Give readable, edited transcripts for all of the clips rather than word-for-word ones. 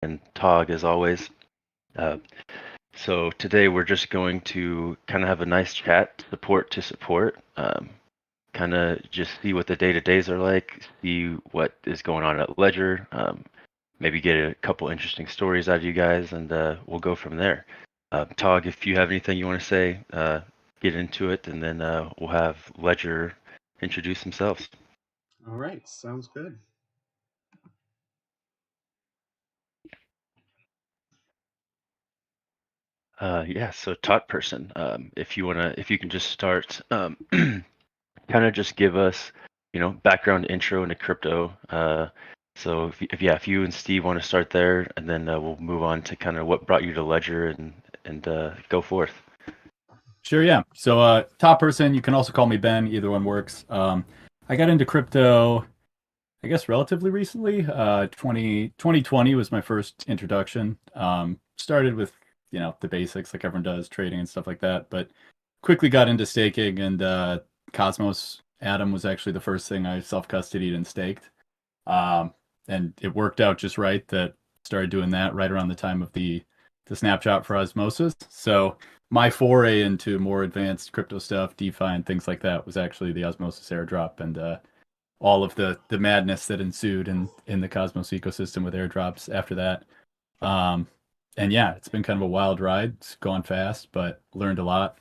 and Tog as always. So today we're just going to kind of have a nice chat, support to support, kind of just see what the day-to-days are like, see what is going on at Ledger, maybe get a couple interesting stories out of you guys, and we'll go from there. Tog, if you have anything you want to say, get into it, and then we'll have Ledger introduce themselves. All right, sounds good. Yeah, so Tot Person, if you can just start, kind of just give us, background intro into crypto. So if you and Steve want to start there, and then we'll move on to kind of what brought you to Ledger and go forth. Sure, yeah. So Top Person, you can also call me Ben. Either one works. I got into crypto, I guess, relatively recently. 2020 was my first introduction. Started with, the basics like everyone does, trading and stuff like that, but quickly got into staking, and Cosmos Atom was actually the first thing I self-custodied and staked. And it worked out just right that started doing that right around the time of the snapshot for Osmosis. So my foray into more advanced crypto stuff, DeFi and things like that, was actually the Osmosis airdrop and all of the madness that ensued in the Cosmos ecosystem with airdrops after that. And yeah, it's been kind of a wild ride. It's gone fast, but learned a lot.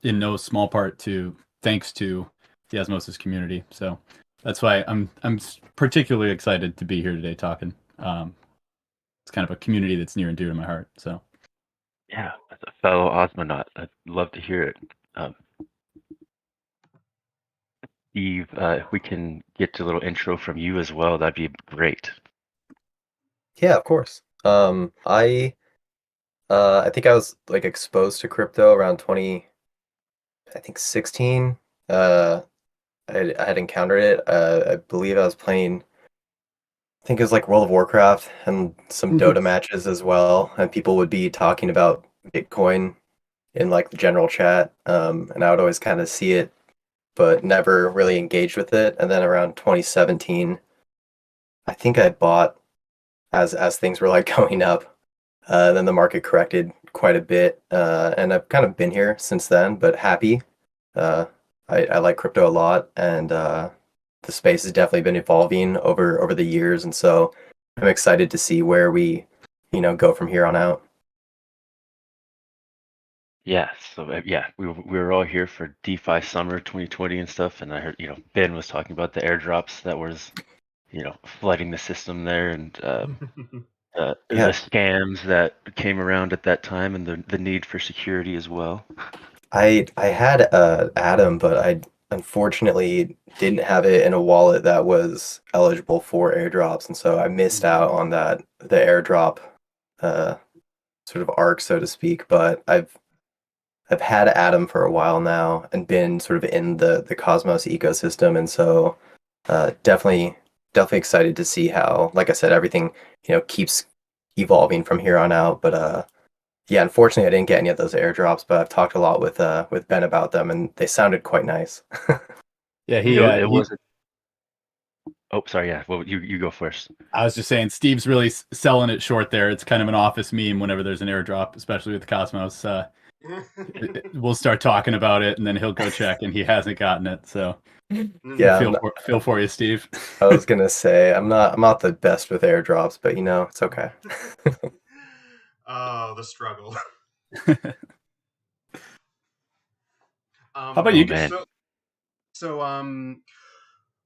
In no small part thanks to the Osmosis community. So that's why I'm particularly excited to be here today talking. It's kind of a community that's near and dear to my heart. So Yeah, as a fellow Osmonaut, I'd love to hear it. Steve, if we can get a little intro from you as well, that'd be great. Yeah, of course. I think I was like exposed to crypto around 2016. I had encountered it. I believe I was playing, I think it was like World of Warcraft and some Dota matches as well, and people would be talking about Bitcoin in like the general chat, and I would always kind of see it, but never really engaged with it. And then around 2017, I think I bought as things were like going up. Then the market corrected quite a bit, and I've kind of been here since then, but happy. I like crypto a lot, and the space has definitely been evolving over the years, and so I'm excited to see where we, go from here on out. Yeah, so we were all here for DeFi Summer 2020 and stuff, and I heard Ben was talking about the airdrops that was flooding the system there, and the scams that came around at that time, and the need for security as well. I had Atom, but I unfortunately didn't have it in a wallet that was eligible for airdrops, and so I missed out on the airdrop sort of arc, so to speak. But I've had Atom for a while now and been sort of in the Cosmos ecosystem, and so definitely excited to see how, like I said, everything keeps evolving from here on out. But yeah, unfortunately, I didn't get any of those airdrops, but I've talked a lot with Ben about them, and they sounded quite nice. yeah, It wasn't. Oh, sorry. Yeah, well, you go first. I was just saying, Steve's really selling it short there. It's kind of an office meme whenever there's an airdrop, especially with Cosmos. We'll start talking about it, and then he'll go check, and he hasn't gotten it. So yeah, feel for you, Steve. I was gonna say I'm not the best with airdrops, but it's okay. Oh, the struggle. How about you, man? So,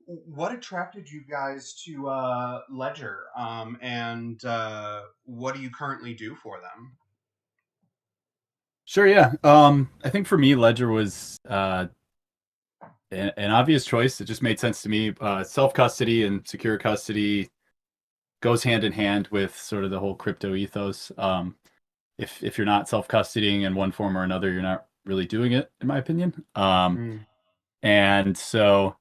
what attracted you guys to Ledger, and what do you currently do for them? Sure, yeah. I think for me, Ledger was an obvious choice. It just made sense to me. Self-custody and secure custody goes hand in hand with sort of the whole crypto ethos. If you're not self-custodying in one form or another, you're not really doing it, in my opinion. And so,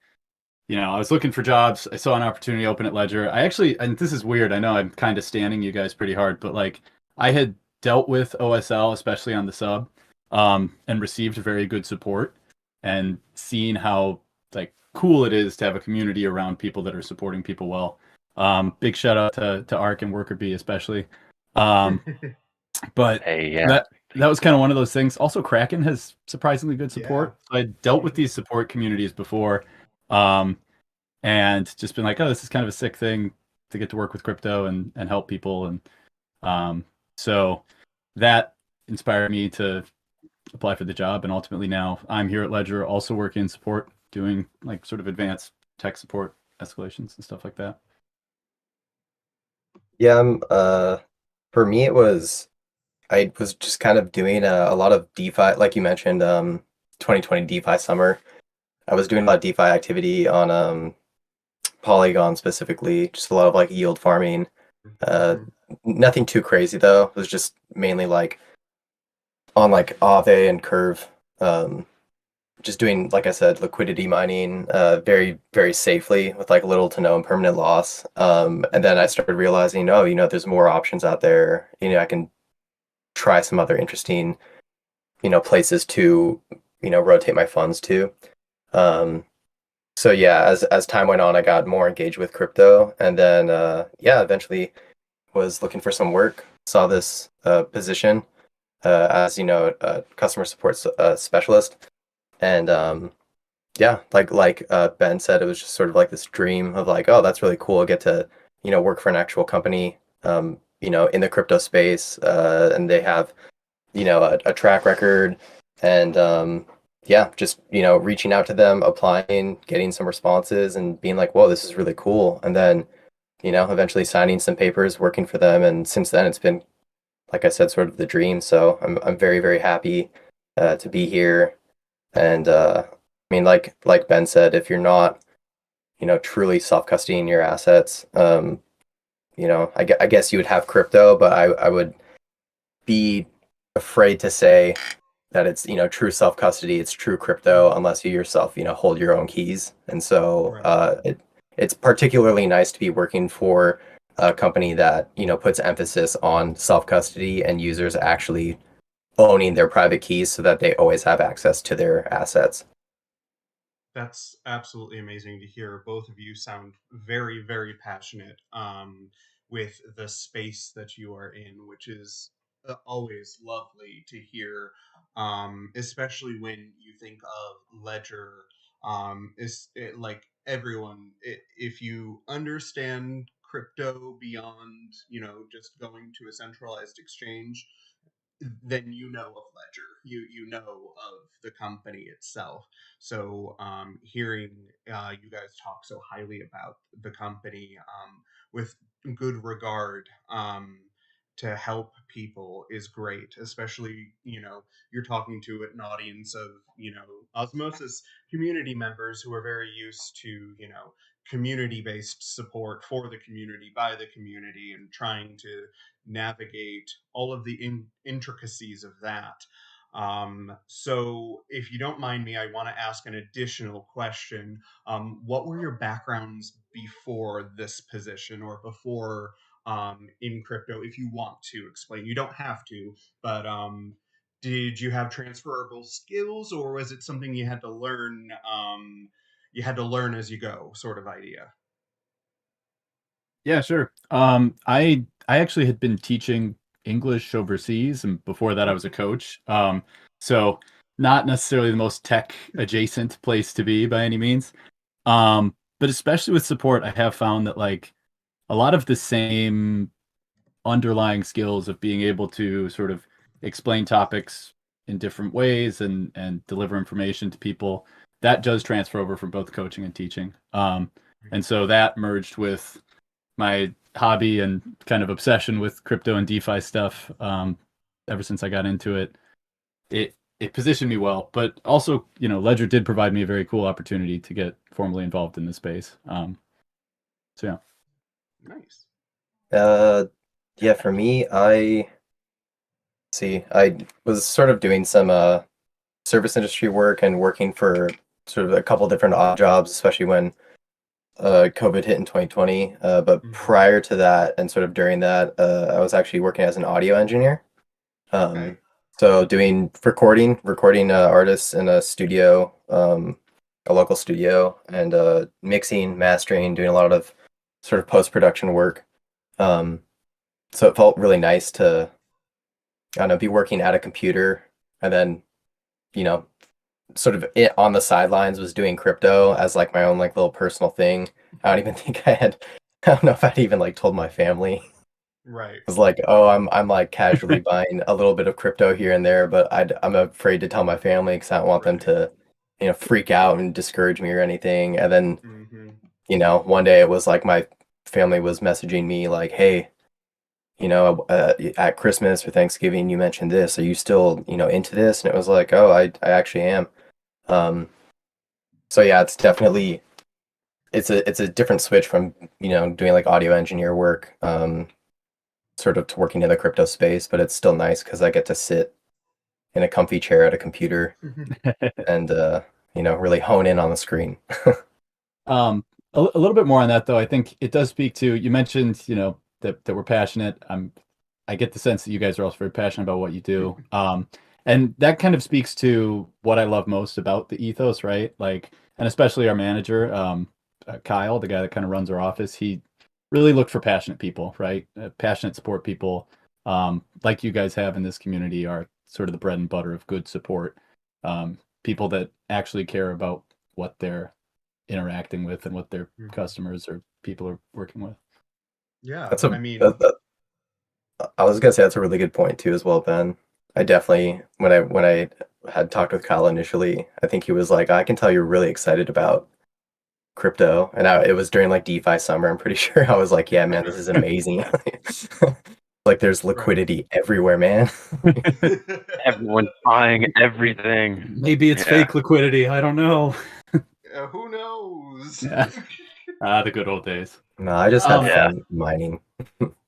I was looking for jobs. I saw an opportunity open at Ledger. And this is weird, I know I'm kind of standing you guys pretty hard, but like I had dealt with OSL, especially on the sub, and received very good support, and seeing how like cool it is to have a community around people that are supporting people well. Big shout out to Arc and Worker Bee especially. But Hey, yeah. that was kind of one of those things. Also, Kraken has surprisingly good support. Yeah. I dealt with these support communities before, and just been like, oh, this is kind of a sick thing to get to work with crypto and help people, and so that inspired me to apply for the job, and ultimately now I'm here at Ledger, also working in support, doing like sort of advanced tech support escalations and stuff like that. Yeah, for me I was just kind of doing a lot of DeFi, like you mentioned, 2020 DeFi summer. I was doing a lot of DeFi activity on Polygon specifically, just a lot of like yield farming. Nothing too crazy though. It was just mainly like on like Aave and Curve, just doing, like I said, liquidity mining, very, very safely with like little to no impermanent loss. And then I started realizing, oh, there's more options out there. I can try some other interesting, places to, rotate my funds to. So yeah, as time went on, I got more engaged with crypto, and then eventually was looking for some work. Saw this position as a customer support specialist, and like Ben said, it was just sort of like this dream of like, oh, that's really cool. I get to work for an actual company, in the crypto space, and they have a track record, and just reaching out to them, applying, getting some responses, and being like, whoa, this is really cool. And then eventually signing some papers, working for them, and since then it's been, like I said, sort of the dream. So I'm very, very happy to be here. And I mean, like Ben said, if you're not truly self-custodying your assets, I guess you would have crypto, but I would be afraid to say that it's true self-custody, it's true crypto, unless you yourself hold your own keys. And so it's particularly nice to be working for a company that puts emphasis on self-custody and users actually owning their private keys so that they always have access to their assets. That's absolutely amazing to hear. Both of you sound very, very passionate with the space that you are in, which is always lovely to hear, especially when you think of Ledger. Like everyone, if you understand crypto beyond, just going to a centralized exchange, then you know of Ledger. You know of the company itself. So hearing you guys talk so highly about the company with good regard to help people is great. Especially you're talking to an audience of Osmosis community members who are very used to community-based support for the community by the community and trying to navigate all of the intricacies of that. So, if you don't mind me, I want to ask an additional question. What were your backgrounds before this position or before in crypto? If you want to explain, you don't have to, but did you have transferable skills, or was it something you had to learn? You had to learn as you go, sort of idea. Yeah, sure. I actually had been teaching English overseas, and before that, I was a coach. So not necessarily the most tech adjacent place to be by any means. But especially with support, I have found that like a lot of the same underlying skills of being able to sort of explain topics in different ways and deliver information to people, that does transfer over from both coaching and teaching. And so that merged with my hobby and kind of obsession with crypto and DeFi stuff ever since I got into it. It positioned me well, but also, Ledger did provide me a very cool opportunity to get formally involved in this space. So yeah. Nice. Yeah, for me, I was sort of doing some service industry work and working for sort of a couple different odd jobs, especially when COVID hit in 2020. But prior to that and sort of during that, I was actually working as an audio engineer. Okay. So doing recording artists in a studio, a local studio, and mixing, mastering, doing a lot of sort of post-production work. So it felt really nice to, I don't know, be working at a computer and then, you know, sort of it on the sidelines was doing crypto as like my own like little personal thing. I don't even think I don't know if I'd even like told my family. Right. It was like, oh, I'm like casually buying a little bit of crypto here and there, but I'm afraid to tell my family because I don't want them Right. to, freak out and discourage me or anything. And then, Mm-hmm. one day it was like my family was messaging me like, hey, at Christmas or Thanksgiving, you mentioned this. Are you still, into this? And it was like, oh, I actually am. So yeah, it's a different switch from, doing like audio engineer work, sort of to working in the crypto space, but it's still nice because I get to sit in a comfy chair at a computer and, really hone in on the screen. A little bit more on that though. I think it does speak to, you mentioned, that we're passionate. I get the sense that you guys are also very passionate about what you do. And that kind of speaks to what I love most about the ethos, right? Like, and especially our manager, Kyle, the guy that kind of runs our office, he really looked for passionate people, right? Passionate support people, like you guys have in this community, are sort of the bread and butter of good support. People that actually care about what they're interacting with and what their customers or people are working with. Yeah, That's I mean, I was gonna say that's a really good point too as well, Ben. I definitely when I had talked with Kyle initially, I think he was like, I can tell you're really excited about crypto, and it was during like DeFi summer. I'm pretty sure I was like, yeah, man, this is amazing. Like there's right. liquidity everywhere, man. Everyone's buying everything. Maybe it's Yeah. fake liquidity. I don't know. Who knows? Yeah. The good old days. No, I just have Yeah. fun mining.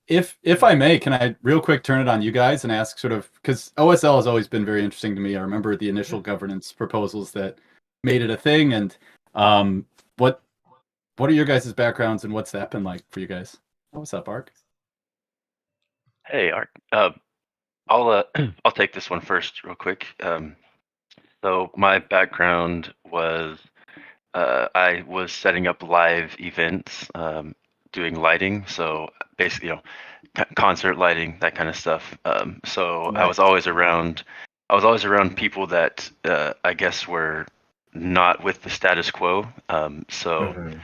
If I may, can I real quick turn it on you guys and ask sort of, because OSL has always been very interesting to me. I remember the initial governance proposals that made it a thing, and what are your guys' backgrounds and what's that been like for you guys? Oh, what's up, Ark? Hey, Art. I'll take this one first, real quick. So my background was I was setting up live events, doing lighting. So basically, concert lighting, that kind of stuff. So I Nice. was always around. I was always around people that I guess were not with the status quo. So Mhm.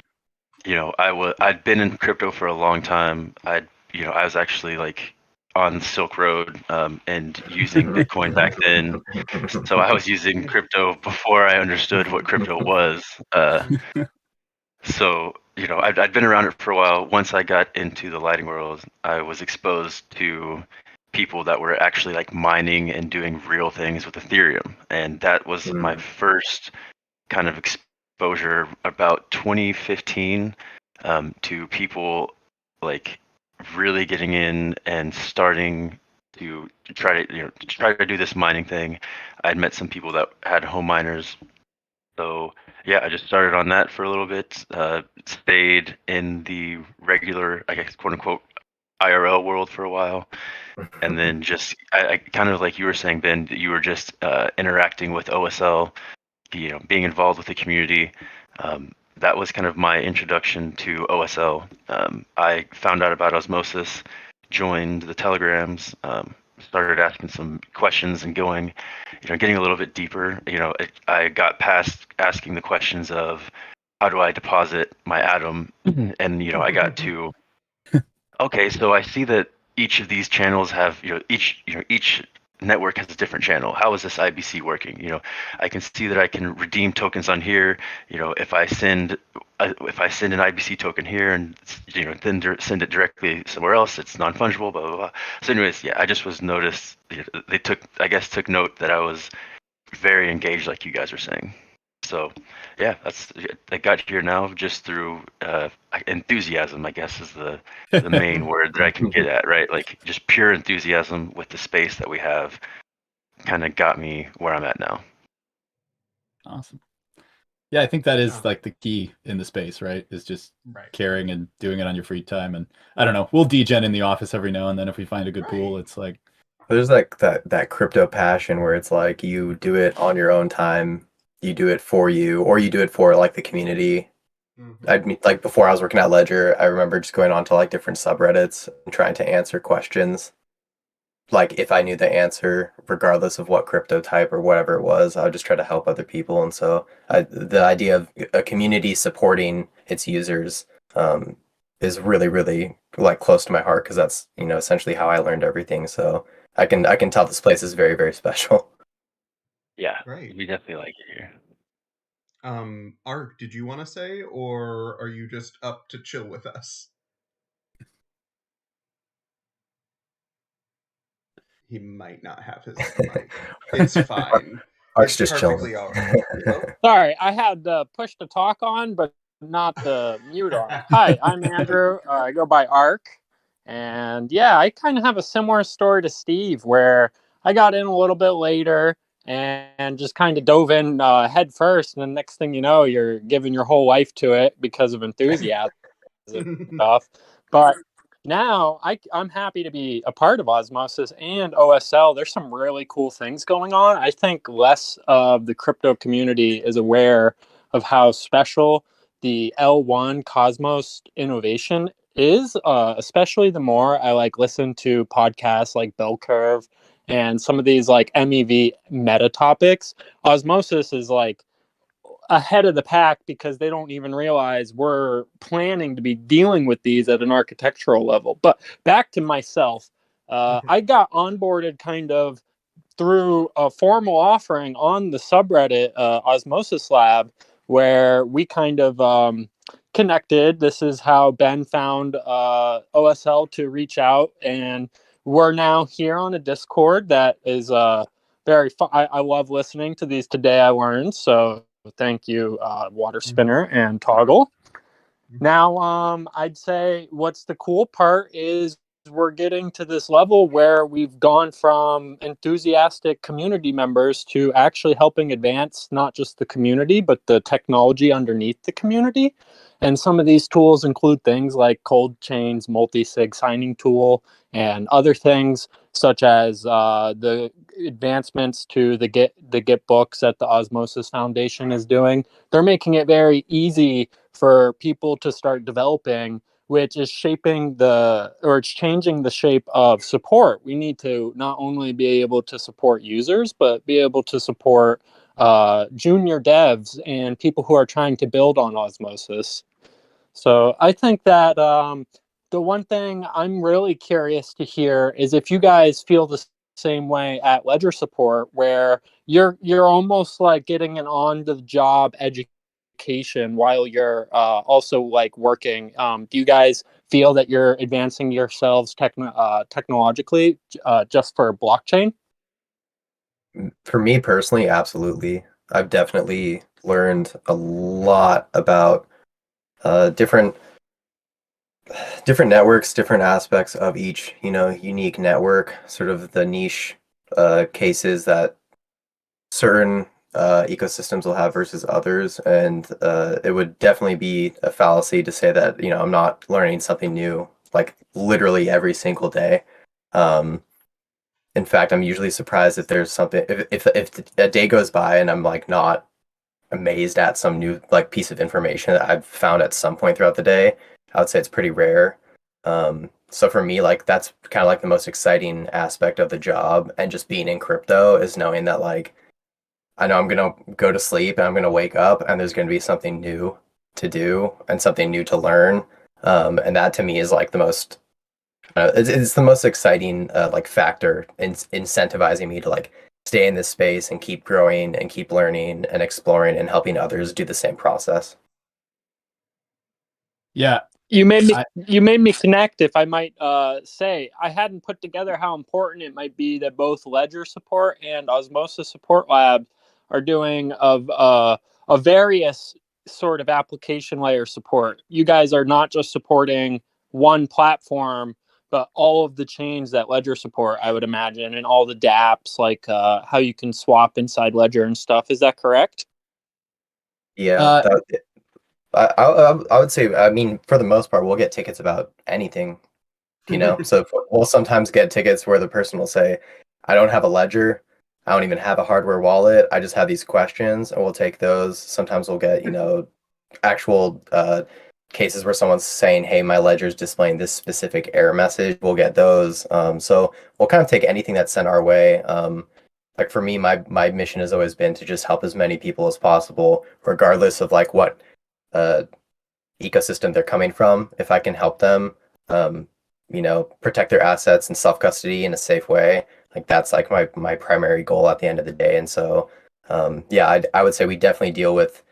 I'd been in crypto for a long time. I was actually like on Silk Road and using Bitcoin back then. So I was using crypto before I understood what crypto was. So I'd been around it for a while. Once I got into the lighting world, I was exposed to people that were actually like mining and doing real things with Ethereum, and that was my Mm. first kind of exposure about 2015 to people like really getting in and starting to try to do this mining thing. I'd met some people that had home miners, so yeah, I just started on that for a little bit. Stayed in the regular, I guess, quote unquote, IRL world for a while, and then just I kind of like you were saying, Ben, you were just interacting with OSL, being involved with the community. That was kind of my introduction to OSL. I found out about Osmosis, joined the Telegrams, started asking some questions and going, getting a little bit deeper. I got past asking the questions of how do I deposit my atom, and I got to, okay, so I see that each of these channels have, each network has a different channel. How is this IBC working? I can see that I can redeem tokens on here. If I send an IBC token here and then send it directly somewhere else, it's non-fungible. Blah blah blah. So, anyways, yeah, I just was noticed. They took note that I was very engaged, like you guys are saying. So, yeah, I got here now just through enthusiasm, I guess, is the main word that I can get at, right? Like just pure enthusiasm with the space that we have kind of got me where I'm at now. Awesome. Yeah, I think that is Oh. like the key in the space, right? Is just Right. caring and doing it on your free time. And I don't know, we'll degen in the office every now and then if we find a good pool. Right. It's like There's like that crypto passion where it's like you do it on your own time, you do it for you, or you do it for like the community. Mhm. mean, like before I was working at Ledger, I remember just going on to like different subreddits and trying to answer questions. Like if I knew the answer, regardless of what crypto type or whatever it was, I would just try to help other people. And so the idea of a community supporting its users is really, really like close to my heart because that's, you know, essentially how I learned everything. So I can tell this place is very, very special. Yeah, Great. we definitely like it here. Ark, did you want to say, or are you just up to chill with us? He might not have his mic. It's fine. Ark's It's just chilling. perfectly all right. Oh, Sorry, I had the push to talk on, but not the mute on. Hi, I'm Andrew. I go by Ark. And yeah, I kind of have a similar story to Steve where I got in a little bit later and just kind of dove in head first. And the next thing you know, you're giving your whole life to it because of enthusiasm stuff. But now I'm happy to be a part of Osmosis and OSL. There's some really cool things going on. I think less of the crypto community is aware of how special the L1 Cosmos innovation is, especially the more I like listen to podcasts like Bell Curve and some of these like MEV meta topics. Osmosis is like ahead of the pack because they don't even realize we're planning to be dealing with these at an architectural level. But back to myself, I got onboarded kind of through a formal offering on the subreddit Osmosis Lab, where we kind of connected. This is how Ben found OSL to reach out, and we're now here on a Discord that is very fun. I love listening to these Today I Learned. So thank you, Water Spinner and Toggle. Now, I'd say what's the cool part is we're getting to this level where we've gone from enthusiastic community members to actually helping advance not just the community, but the technology underneath the community. And some of these tools include things like cold chains, multi-sig signing tool, and other things such as the advancements to the Git books that the Osmosis Foundation is doing. They're making it very easy for people to start developing, which is it's changing the shape of support. We need to not only be able to support users, but be able to support junior devs and people who are trying to build on Osmosis. So I think that the one thing I'm really curious to hear is if you guys feel the same way at Ledger Support, where you're almost like getting an on-the-job education while you're also like working. Do you guys feel that you're advancing yourselves technologically just for blockchain? For me personally, absolutely. I've definitely learned a lot about different networks, different aspects of each, you know, unique network, sort of the niche cases that certain ecosystems will have versus others. And it would definitely be a fallacy to say that, you know, I'm not learning something new, like literally every single day. Um, in fact, I'm usually surprised if there's something, if a day goes by and I'm like not amazed at some new like piece of information that I've found at some point throughout the day. I would say it's pretty rare. So for me, like that's kind of like the most exciting aspect of the job, and just being in crypto is knowing that like I know I'm gonna go to sleep and I'm gonna wake up and there's gonna be something new to do and something new to learn. And that to me is like the most it's the most exciting like factor in incentivizing me to like stay in this space and keep growing and keep learning and exploring and helping others do the same process. Yeah, You made me I- you made me connect, if I might say. I hadn't put together how important it might be that both Ledger Support and Osmosis Support Lab are doing of a various sort of application layer support. You guys are not just supporting one platform, but all of the chains that Ledger support, I would imagine, and all the dApps, like how you can swap inside Ledger and stuff. Is that correct? Yeah, uh, I would say, I mean, for the most part, we'll get tickets about anything, you know. So we'll sometimes get tickets where the person will say, I don't have a ledger, I don't even have a hardware wallet, I just have these questions, and we'll take those. Sometimes we'll get, you know, actual cases where someone's saying, hey, my ledger is displaying this specific error message, we'll get those. So we'll kind of take anything that's sent our way. Like for me, my mission has always been to just help as many people as possible, regardless of like what ecosystem they're coming from. If I can help them, protect their assets and self-custody in a safe way, like that's like my primary goal at the end of the day. And so, yeah, I would say we definitely deal with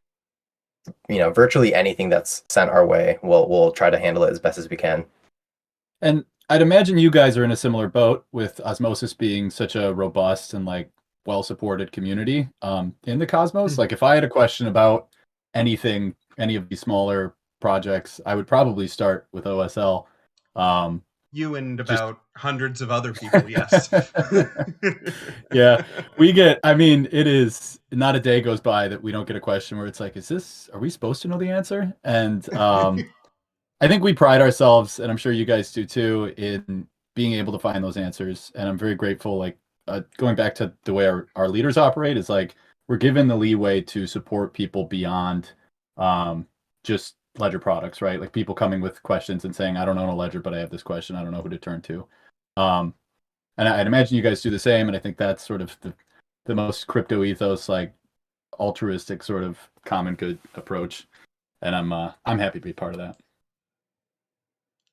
virtually anything that's sent our way. We'll try to handle it as best as we can. And I'd imagine you guys are in a similar boat with Osmosis being such a robust and like well-supported community in the Cosmos. Like if I had a question about anything, any of these smaller projects, I would probably start with OSL. You and about hundreds of other people, yes. Yeah, it is not a day goes by that we don't get a question where it's like, are we supposed to know the answer? And I think we pride ourselves, and I'm sure you guys do too, in being able to find those answers. And I'm very grateful, like going back to the way our leaders operate is like, we're given the leeway to support people beyond just ledger products, right? Like people coming with questions and saying, I don't own a ledger, but I have this question. I don't know who to turn to. And I'd imagine you guys do the same. And I think that's sort of the most crypto ethos, like altruistic sort of common good approach. And I'm happy to be part of that.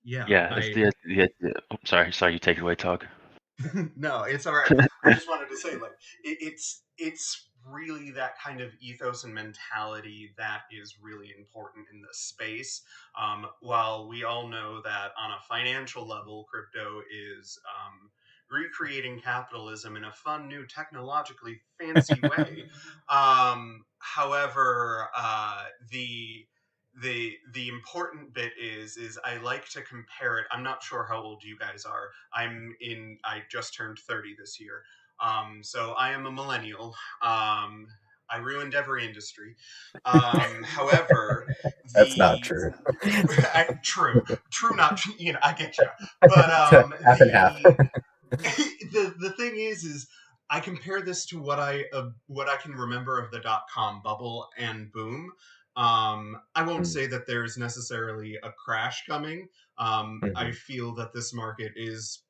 Yeah. Sorry, you take it away, Tog. No, it's all right. I just wanted to say, like, it's really that kind of ethos and mentality that is really important in this space. While we all know that on a financial level, crypto is recreating capitalism in a fun, new, technologically fancy way. However, the important bit is I like to compare it. I'm not sure how old you guys are. I just turned 30 this year. So I am a millennial. I ruined every industry. However, That's not true. true, not, I get you. But half and half. the thing is I compare this to what I can remember of the .com bubble and boom. I won't say that there's necessarily a crash coming. I feel that this market is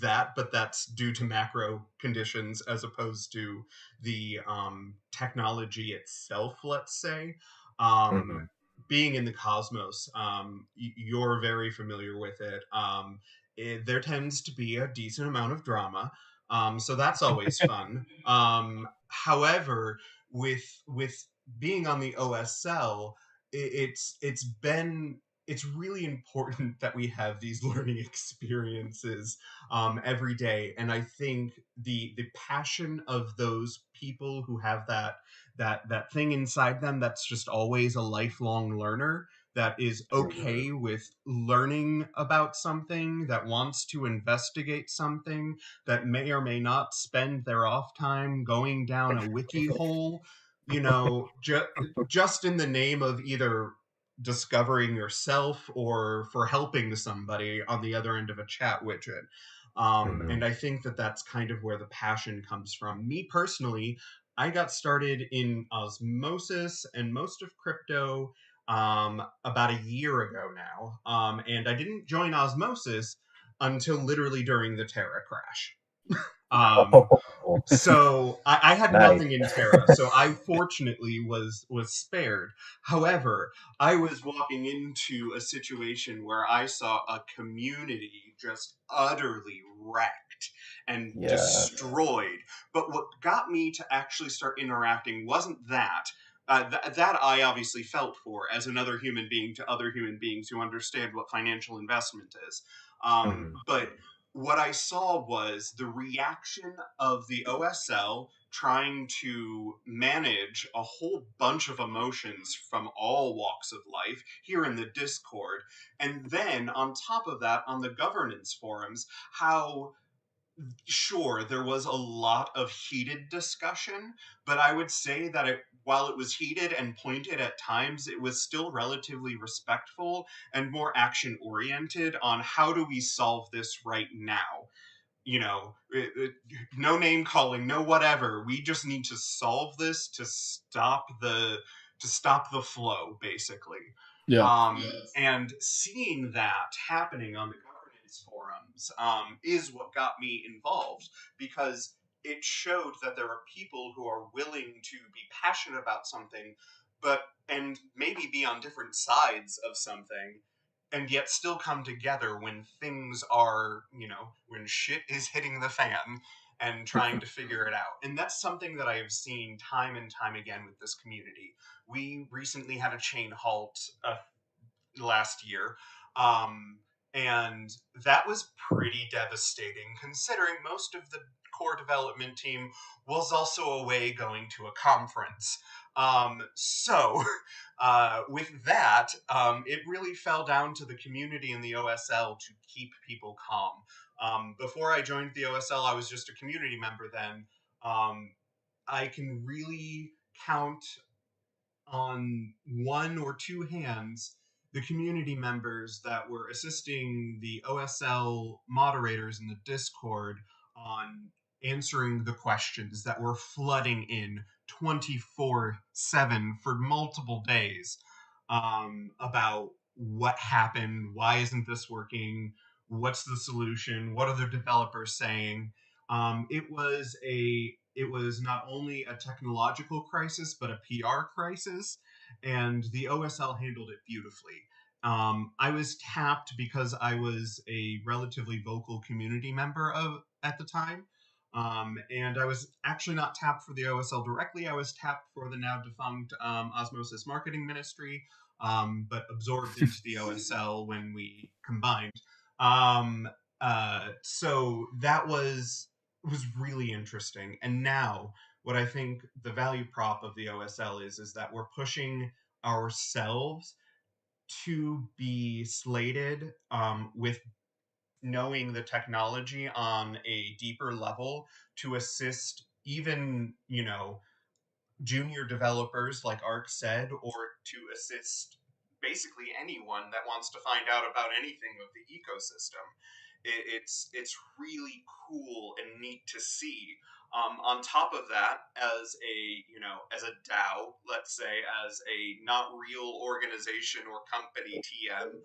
that, but that's due to macro conditions as opposed to the technology itself, let's say. Being in the Cosmos, you're very familiar with it. There tends to be a decent amount of drama, so that's always fun. However, with being on the OSL, it's really important that we have these learning experiences every day, and I think the passion of those people who have that thing inside them that's just always a lifelong learner, that is okay with learning about something, that wants to investigate something, that may or may not spend their off time going down a wiki hole, just in the name of either discovering yourself or for helping somebody on the other end of a chat widget. And I think that that's kind of where the passion comes from. Me personally, I got started in Osmosis and most of crypto about a year ago now. And I didn't join Osmosis until literally during the Terra crash. So I had nothing in Terra, so I fortunately was spared. However, I was walking into a situation where I saw a community just utterly wrecked and destroyed. But what got me to actually start interacting wasn't that. That I obviously felt for as another human being to other human beings who understand what financial investment is. But what I saw was the reaction of the OSL trying to manage a whole bunch of emotions from all walks of life here in the Discord. And then on top of that, on the governance forums, how sure, there was a lot of heated discussion, but I would say that while it was heated and pointed at times, it was still relatively respectful and more action oriented on how do we solve this right now. No name calling, no whatever. We just need to solve this to stop the flow, basically. Yeah. And seeing that happening on the governance forums is what got me involved, because it showed that there are people who are willing to be passionate about something, and maybe be on different sides of something, and yet still come together when things are, when shit is hitting the fan, and trying to figure it out. And that's something that I have seen time and time again with this community. We recently had a chain halt last year. And that was pretty devastating, considering most of the core development team was also away going to a conference. So, with that, it really fell down to the community and the OSL to keep people calm. Before I joined the OSL, I was just a community member then. I can really count on one or two hands the community members that were assisting the OSL moderators in the Discord on answering the questions that were flooding in 24/7 for multiple days, about what happened, why isn't this working, what's the solution, what are the developers saying. It was not only a technological crisis, but a PR crisis, and the OSL handled it beautifully. I was tapped because I was a relatively vocal community member at the time. And I was actually not tapped for the OSL directly. I was tapped for the now defunct Osmosis marketing ministry, but absorbed into the OSL when we combined. So that was really interesting. And now what I think the value prop of the OSL is that we're pushing ourselves to be slated, with knowing the technology on a deeper level to assist even, junior developers, like Ark said, or to assist basically anyone that wants to find out about anything of the ecosystem. It's really cool and neat to see. On top of that, as a DAO, let's say, as a not real organization or company TM,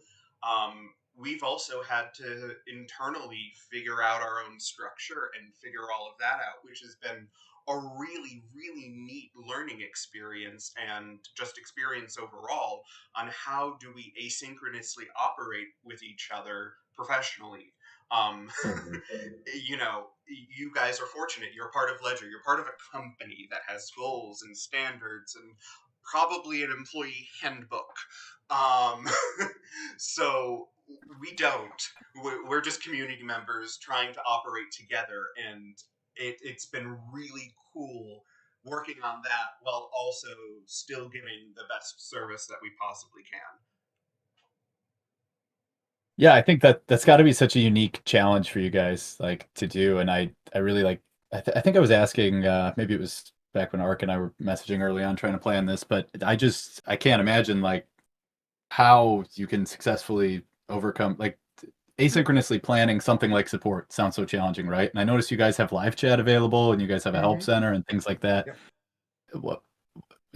we've also had to internally figure out our own structure and figure all of that out, which has been a really, really neat learning experience, and just experience overall, on how do we asynchronously operate with each other professionally. You guys are fortunate. You're part of Ledger. You're part of a company that has goals and standards and probably an employee handbook. So we don't. We're just community members trying to operate together, and it's been really cool working on that while also still giving the best service that we possibly can. Yeah, I think that's got to be such a unique challenge for you guys, like, to do. And I really like. I think I was asking, maybe it was back when Ark and I were messaging early on trying to plan this, but I can't imagine like how you can successfully overcome, like, asynchronously planning something like support sounds so challenging, right? And I noticed you guys have live chat available, and you guys have a help center and things like that. Yep. What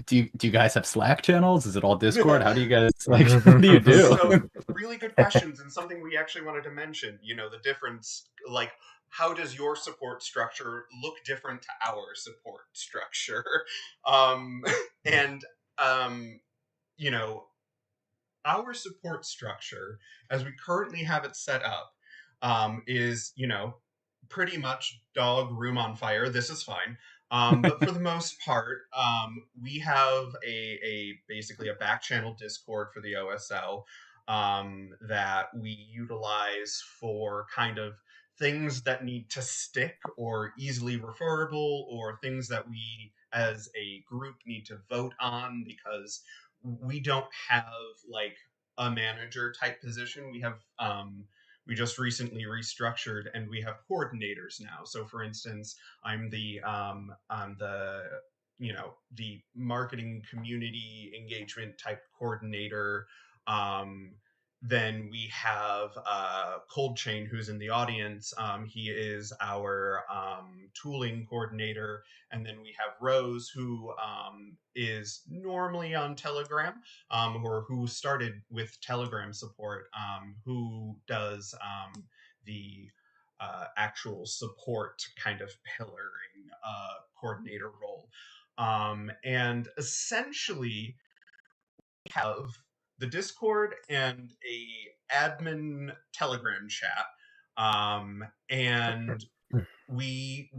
do you guys have Slack channels? Is it all Discord? How do you guys, like, what do you do? So, really good questions, and something we actually wanted to mention. The difference, like, how does your support structure look different to our support structure? And our support structure, as we currently have it set up, is, pretty much dog room on fire. This is fine. But for the most part, we have basically a back channel Discord for the OSL, that we utilize for kind of things that need to stick or easily referable, or things that we as a group need to vote on, because we don't have like a manager type position. We just recently restructured, and we have coordinators now. So for instance, I'm the the marketing community engagement type coordinator. then we have Cold Chain, who's in the audience. He is our tooling coordinator. And then we have Rose, who is normally on Telegram, or who started with Telegram support, who does the actual support kind of pillaring coordinator role. And essentially, have the Discord and a admin Telegram chat, and we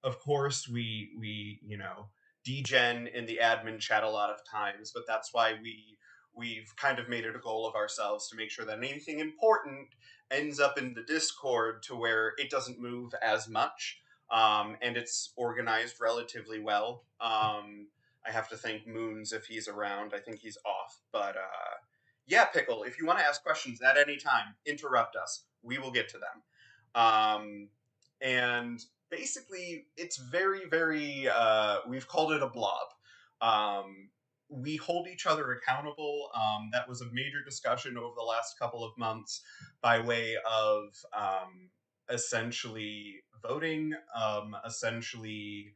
of course we degen in the admin chat a lot of times, but that's why we've kind of made it a goal of ourselves to make sure that anything important ends up in the Discord to where it doesn't move as much, and it's organized relatively well. I have to thank Moons if he's around. I think he's off. But yeah, Pickle, if you want to ask questions at any time, interrupt us. We will get to them. And basically, it's very, very, we've called it a blob. We hold each other accountable. That was a major discussion over the last couple of months by way of essentially voting. Essentially,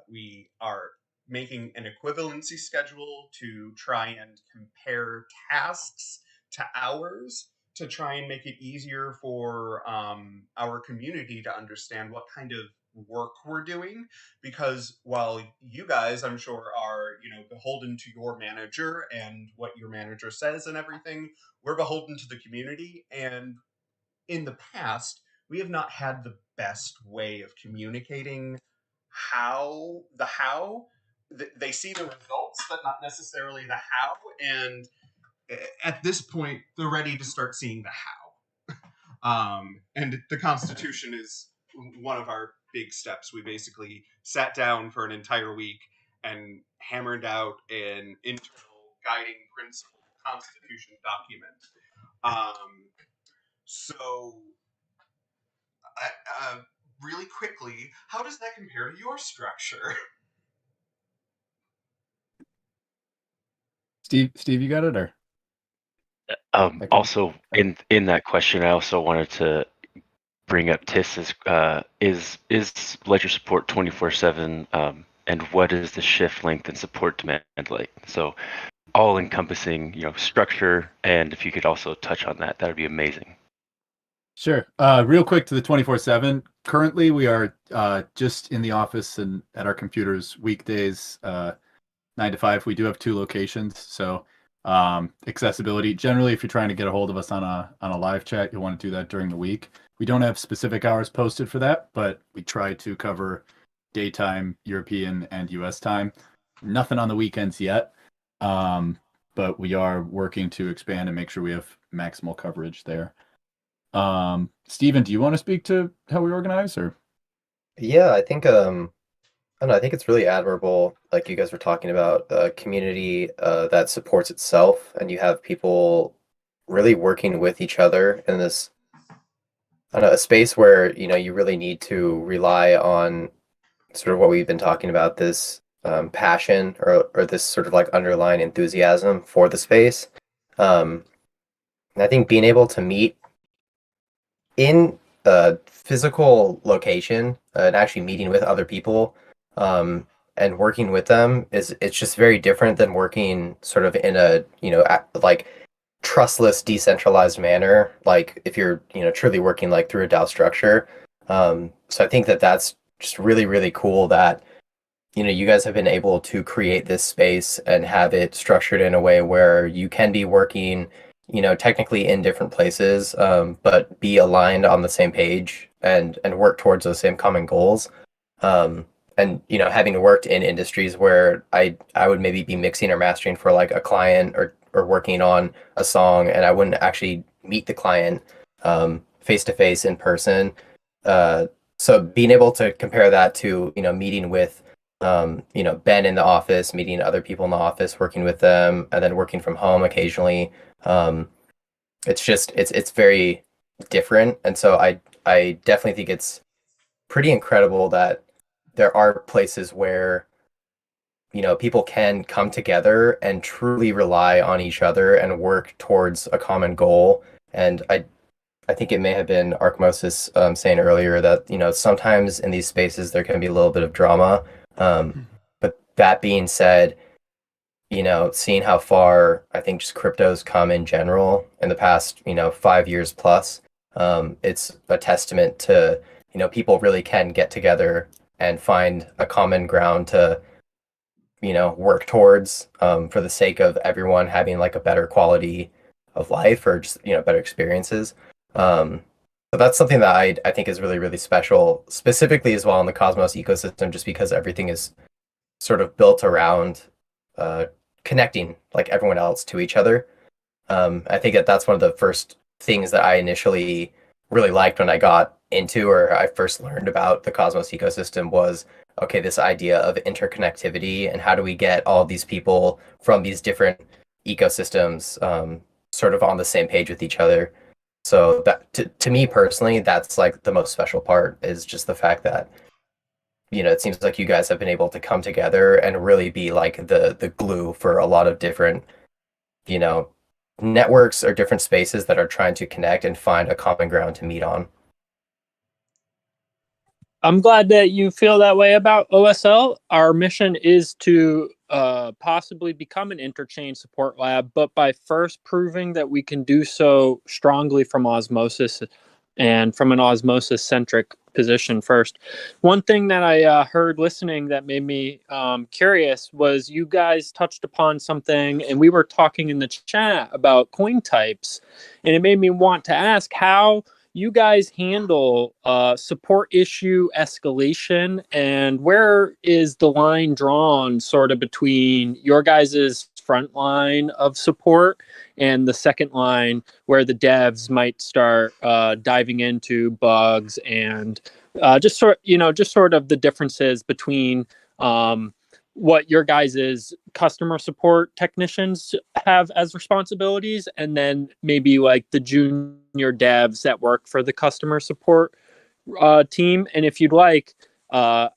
we are making an equivalency schedule to try and compare tasks to hours to try and make it easier for our community to understand what kind of work we're doing. Because while you guys, I'm sure, are beholden to your manager and what your manager says and everything, we're beholden to the community. And in the past, we have not had the best way of communicating how they see the results, but not necessarily the how. And at this point, they're ready to start seeing the how. And the Constitution is one of our big steps. We basically sat down for an entire week and hammered out an internal guiding principle Constitution document. So, really quickly, how does that compare to your structure? Steve, you got it, or? Also, in that question, I also wanted to bring up TIS is ledger support 24/7, and what is the shift length and support demand like? So, all encompassing, structure, and if you could also touch on that, that would be amazing. Sure. Real quick to the 24/7. Currently, we are just in the office and at our computers weekdays, 9 to 5. We do have 2 locations, so accessibility. Generally, if you're trying to get a hold of us on a live chat, you'll want to do that during the week. We don't have specific hours posted for that, but we try to cover daytime, European, and US time. Nothing on the weekends yet, but we are working to expand and make sure we have maximal coverage there. Steven, do you want to speak to how we organize, or? Yeah, I think I don't know, I think it's really admirable, like you guys were talking about, a community that supports itself, and you have people really working with each other in this, I don't know, a space where you really need to rely on sort of what we've been talking about, this passion or this sort of like underlying enthusiasm for the space. And I think being able to meet in a physical location and actually meeting with other people and working with them it's just very different than working sort of in a like trustless decentralized manner, like if you're truly working like through a DAO structure. So I think that's just really, really cool that you guys have been able to create this space and have it structured in a way where you can be working technically in different places, but be aligned on the same page and work towards those same common goals. And having worked in industries where I would maybe be mixing or mastering for like a client or working on a song, and I wouldn't actually meet the client face to face in person. So being able to compare that to meeting with Ben in the office, meeting other people in the office, working with them, and then working from home occasionally. It's very different, and so I definitely think it's pretty incredible that there are places where people can come together and truly rely on each other and work towards a common goal. And I think it may have been Osmosis saying earlier that, sometimes in these spaces there can be a little bit of drama. But that being said, seeing how far I think just crypto's come in general in the past, 5 years plus, it's a testament to, people really can get together and find a common ground to, work towards, for the sake of everyone having like a better quality of life or just, better experiences. So that's something that I think is really, really special, specifically as well in the Cosmos ecosystem, just because everything is sort of built around uh, connecting like everyone else to each other. I think that that's one of the first things that I initially really liked when I got into or I first learned about the Cosmos ecosystem was, okay, this idea of interconnectivity and how do we get all these people from these different ecosystems sort of on the same page with each other. So that to me personally, that's like the most special part is just the fact that it seems like you guys have been able to come together and really be like the glue for a lot of different, you know, networks or different spaces that are trying to connect and find a common ground to meet on. I'm glad that you feel that way about OSL. Our mission is to possibly become an interchain support lab, but by first proving that we can do so strongly from osmosis and from an osmosis centric position first. One thing that I heard listening that made me curious was you guys touched upon something, and we were talking in the chat about coin types, and it made me want to ask how you guys handle support issue escalation, and where is the line drawn sort of between your guys' front line of support and the second line where the devs might start diving into bugs and just sort of the differences between what your guys' customer support technicians have as responsibilities, and then maybe like the junior devs that work for the customer support team. And if you'd like,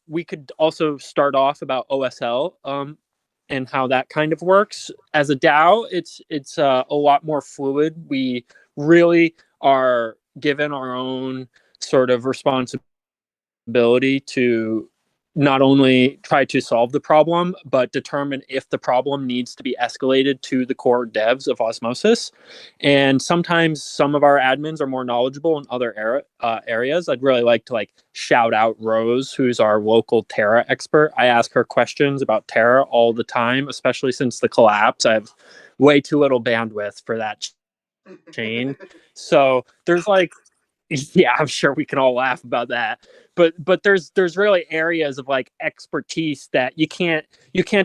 we could also start off about OSL and how that kind of works. As a DAO, it's a lot more fluid. We really are given our own sort of responsibility to not only try to solve the problem, but determine if the problem needs to be escalated to the core devs of Osmosis. And sometimes some of our admins are more knowledgeable in other areas. I'd really like to shout out Rose, who's our local Terra expert. I ask her questions about Terra all the time, especially since the collapse. I have way too little bandwidth for that chain. So there's yeah, I'm sure we can all laugh about that. But there's really areas of expertise that you can't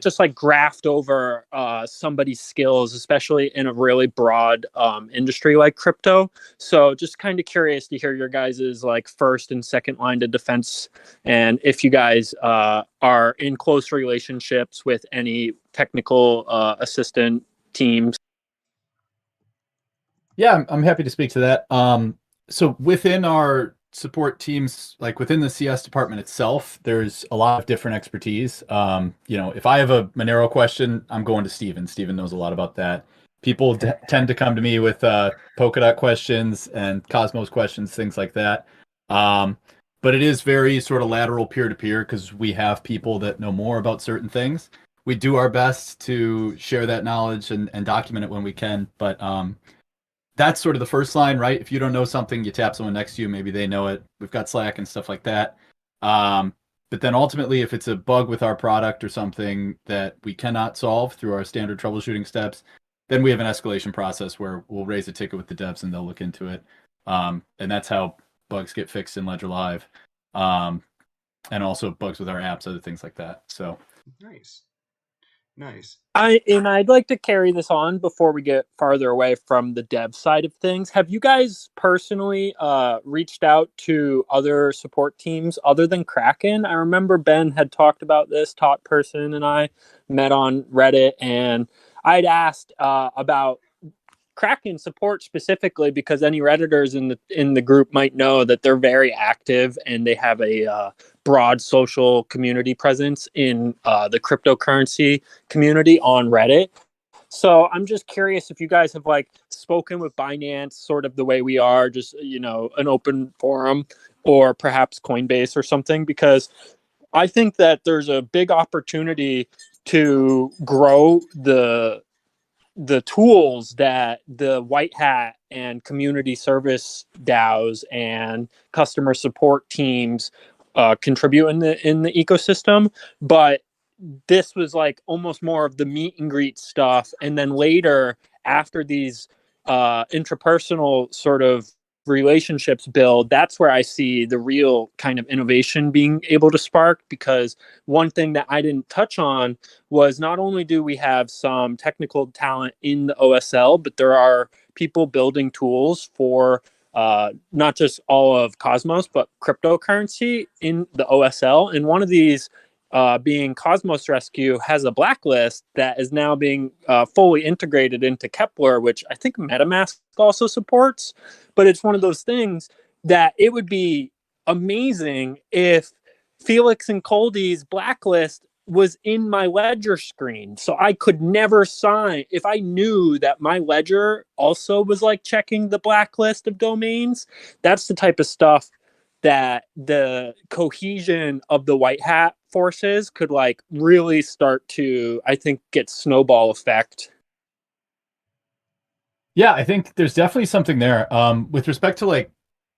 just graft over somebody's skills, especially in a really broad industry like crypto. So just kind of curious to hear your guys's first and second line of defense, and if you guys are in close relationships with any technical assistant teams. Yeah, I'm happy to speak to that. So within our support teams, like within the CS department itself, there's a lot of different expertise. If I have a Monero question, I'm going to Steven. Steven knows a lot about that. People tend to come to me with Polkadot questions and Cosmos questions, things like that. But it is very sort of lateral peer-to-peer because we have people that know more about certain things. We do our best to share that knowledge and document it when we can, but that's sort of the first line, right? If you don't know something, you tap someone next to you. Maybe they know it. We've got Slack and stuff like that. But then ultimately, if it's a bug with our product or something that we cannot solve through our standard troubleshooting steps, then we have an escalation process where we'll raise a ticket with the devs and they'll look into it. And that's how bugs get fixed in Ledger Live. And also bugs with our apps, other things like that. So Nice. I'd like to carry this on before we get farther away from the dev side of things. Have you guys personally reached out to other support teams other than Kraken? I remember Ben had talked about this. Top Person and I met on Reddit, and I'd asked about Kraken support specifically, because any Redditors in the group might know that they're very active and they have a broad social community presence in the cryptocurrency community on Reddit. So I'm just curious if you guys have like spoken with Binance sort of the way we are, just, you know, an open forum, or perhaps Coinbase or something, because I think that there's a big opportunity to grow the tools that the white hat and community service DAOs and customer support teams contribute in the ecosystem. But this was like almost more of the meet and greet stuff, and then later, after these interpersonal sort of relationships build, that's where I see the real kind of innovation being able to spark. Because one thing that I didn't touch on was, not only do we have some technical talent in the OSL, but there are people building tools for not just all of Cosmos, but cryptocurrency in the OSL. And one of these, being Cosmos Rescue, has a blacklist that is now being fully integrated into Kepler, which I think MetaMask also supports. But it's one of those things that it would be amazing if Felix and Coldy's blacklist was in my ledger screen, so I could never sign if I knew that my ledger also was like checking the blacklist of domains. That's the type of stuff that the cohesion of the white hat forces could like really start to, I think, get snowball effect. Yeah, I think there's definitely something there. With respect to like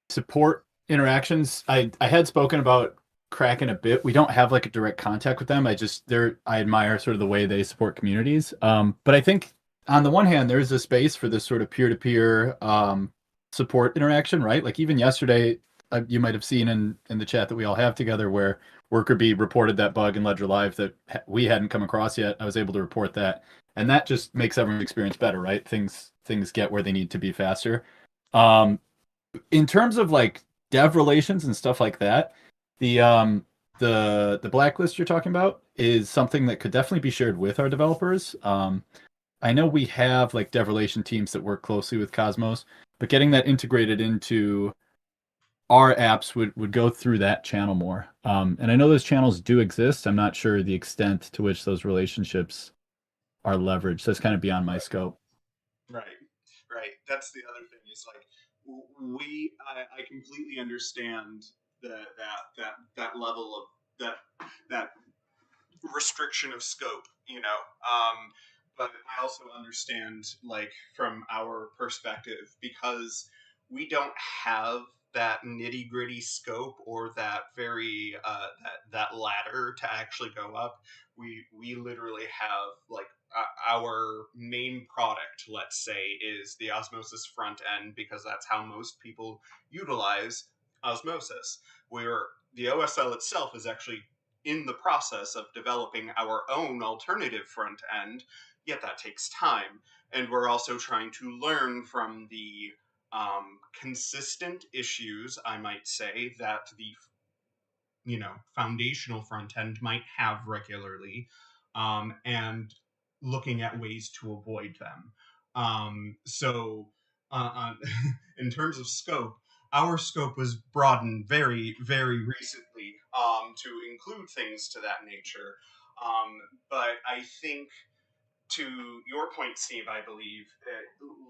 support interactions, I had spoken about Kraken a bit. We don't have like a direct contact with them. I admire sort of the way they support communities. But I think on the one hand, there's a space for this sort of peer-to-peer support interaction, right? Like even yesterday, you might have seen in the chat that we all have together, where Worker Bee reported that bug in Ledger Live that we hadn't come across yet. I was able to report that, and that just makes everyone's experience better, right? Things get where they need to be faster. In terms of like dev relations and stuff like that, the blacklist you're talking about is something that could definitely be shared with our developers. I know we have like dev relation teams that work closely with Cosmos, but getting that integrated into our apps would go through that channel more. And I know those channels do exist. I'm not sure the extent to which those relationships are leveraged. That's kind of beyond my scope. Right. That's the other thing, is like I completely understand that level of that restriction of scope, you know. But I also understand, like, from our perspective, because we don't have that nitty gritty scope, or that very that ladder to actually go up. We literally have like our main product, let's say, is the Osmosis front end, because that's how most people utilize Osmosis. Where the OSL itself is actually in the process of developing our own alternative front end, yet that takes time. And we're also trying to learn from the consistent issues, I might say, that the foundational front end might have regularly, and looking at ways to avoid them. So in terms of scope, our scope was broadened very, very recently, to include things to that nature. But I think, to your point, Steve, I believe that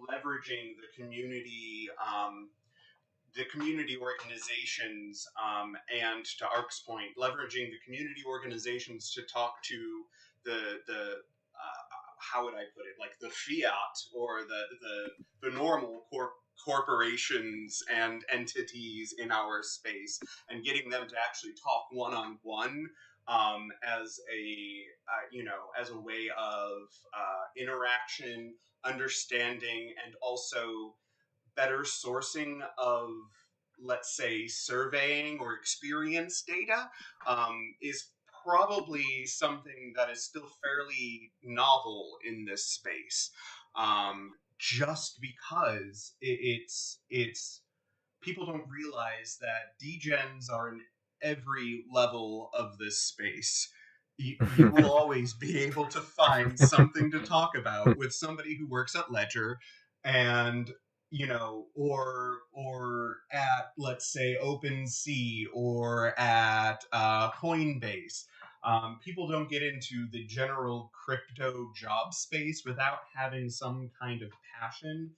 leveraging the community organizations, and to Ark's point, leveraging the community organizations to talk to the how would I put it, like the fiat, or the normal corporations and entities in our space, and getting them to actually talk one-on-one, as as a way of interaction, understanding, and also better sourcing of, let's say, surveying or experience data, is probably something that is still fairly novel in this space, just because it's people don't realize that degens are in every level of this space. You will always be able to find something to talk about with somebody who works at Ledger, and or at, let's say, OpenSea, or at Coinbase. People don't get into the general crypto job space without having some kind of passion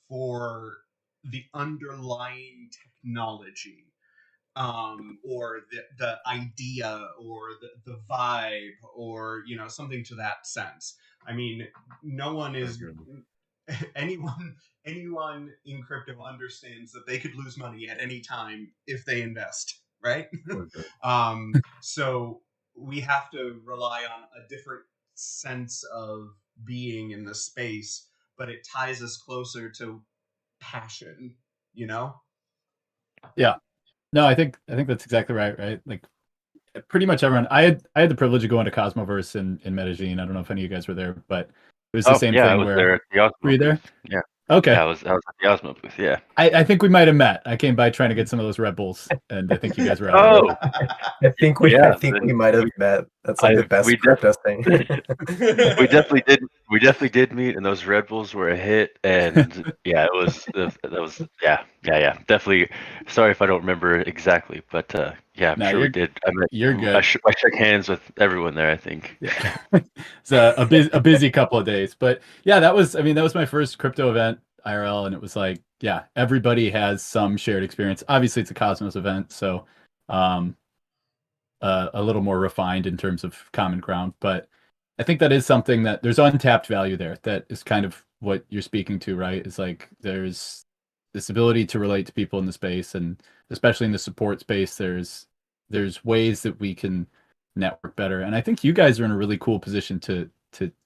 for the underlying technology, or the idea, or the vibe, or something to that sense. I mean, no one is anyone in crypto understands that they could lose money at any time if they invest, right? So we have to rely on a different sense of being in the space, but it ties us closer to passion, Yeah. No, I think that's exactly right. Right. Like pretty much everyone. I had the privilege of going to Cosmoverse in Medellin. I don't know if any of you guys were there, but it was the same yeah, I thing was where there at the Osmo were you there? booth. Yeah, Okay. yeah, I was at the Osmo booth. Yeah. I think we might have met. I came by trying to get some of those Red Bulls, and I think you guys were out. Oh, I think we yeah. might have met. That's like the best we crypto thing. we definitely did. We definitely did meet, and those Red Bulls were a hit. And yeah, it was that was yeah. Definitely. Sorry if I don't remember exactly, but yeah, I'm No, sure we did. I met you're you. good. I shook hands with everyone there, I think. Yeah. It's a busy couple of days, but yeah, that was my first crypto event IRL, and it was like, yeah, everybody has some shared experience. Obviously, it's a Cosmos event, so a little more refined in terms of common ground, but I think that is something that there's untapped value there. That is kind of what you're speaking to, right? It's like there's this ability to relate to people in the space, and especially in the support space, there's ways that we can network better. And I think you guys are in a really cool position to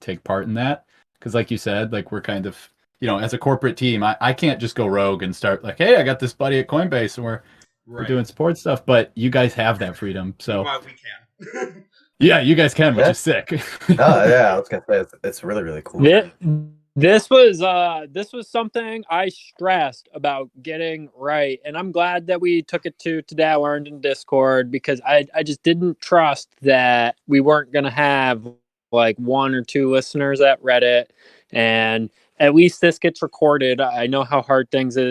take part in that, because like you said, like we're kind of, as a corporate team, I can't just go rogue and start like, hey, I got this buddy at Coinbase and we're doing support stuff, but you guys have that freedom. So Meanwhile, we can. yeah, you guys can, which Yeah. is sick. Oh yeah, I was gonna say it's really, really cool. This was something I stressed about getting right, and I'm glad that we took it to Today I Learned in Discord, because I just didn't trust that we weren't gonna have like one or two listeners at Reddit, and at least this gets recorded. I know how hard things are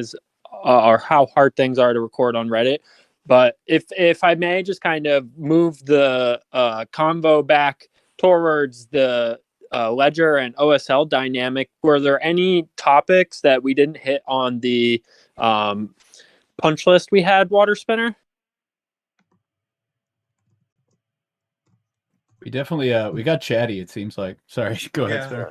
to record on Reddit, but if I may just kind of move the convo back towards the Ledger and OSL dynamic, were there any topics that we didn't hit on the punch list we had, Water Spinner? We definitely we got chatty, it seems like. Sorry, go ahead, Spinner.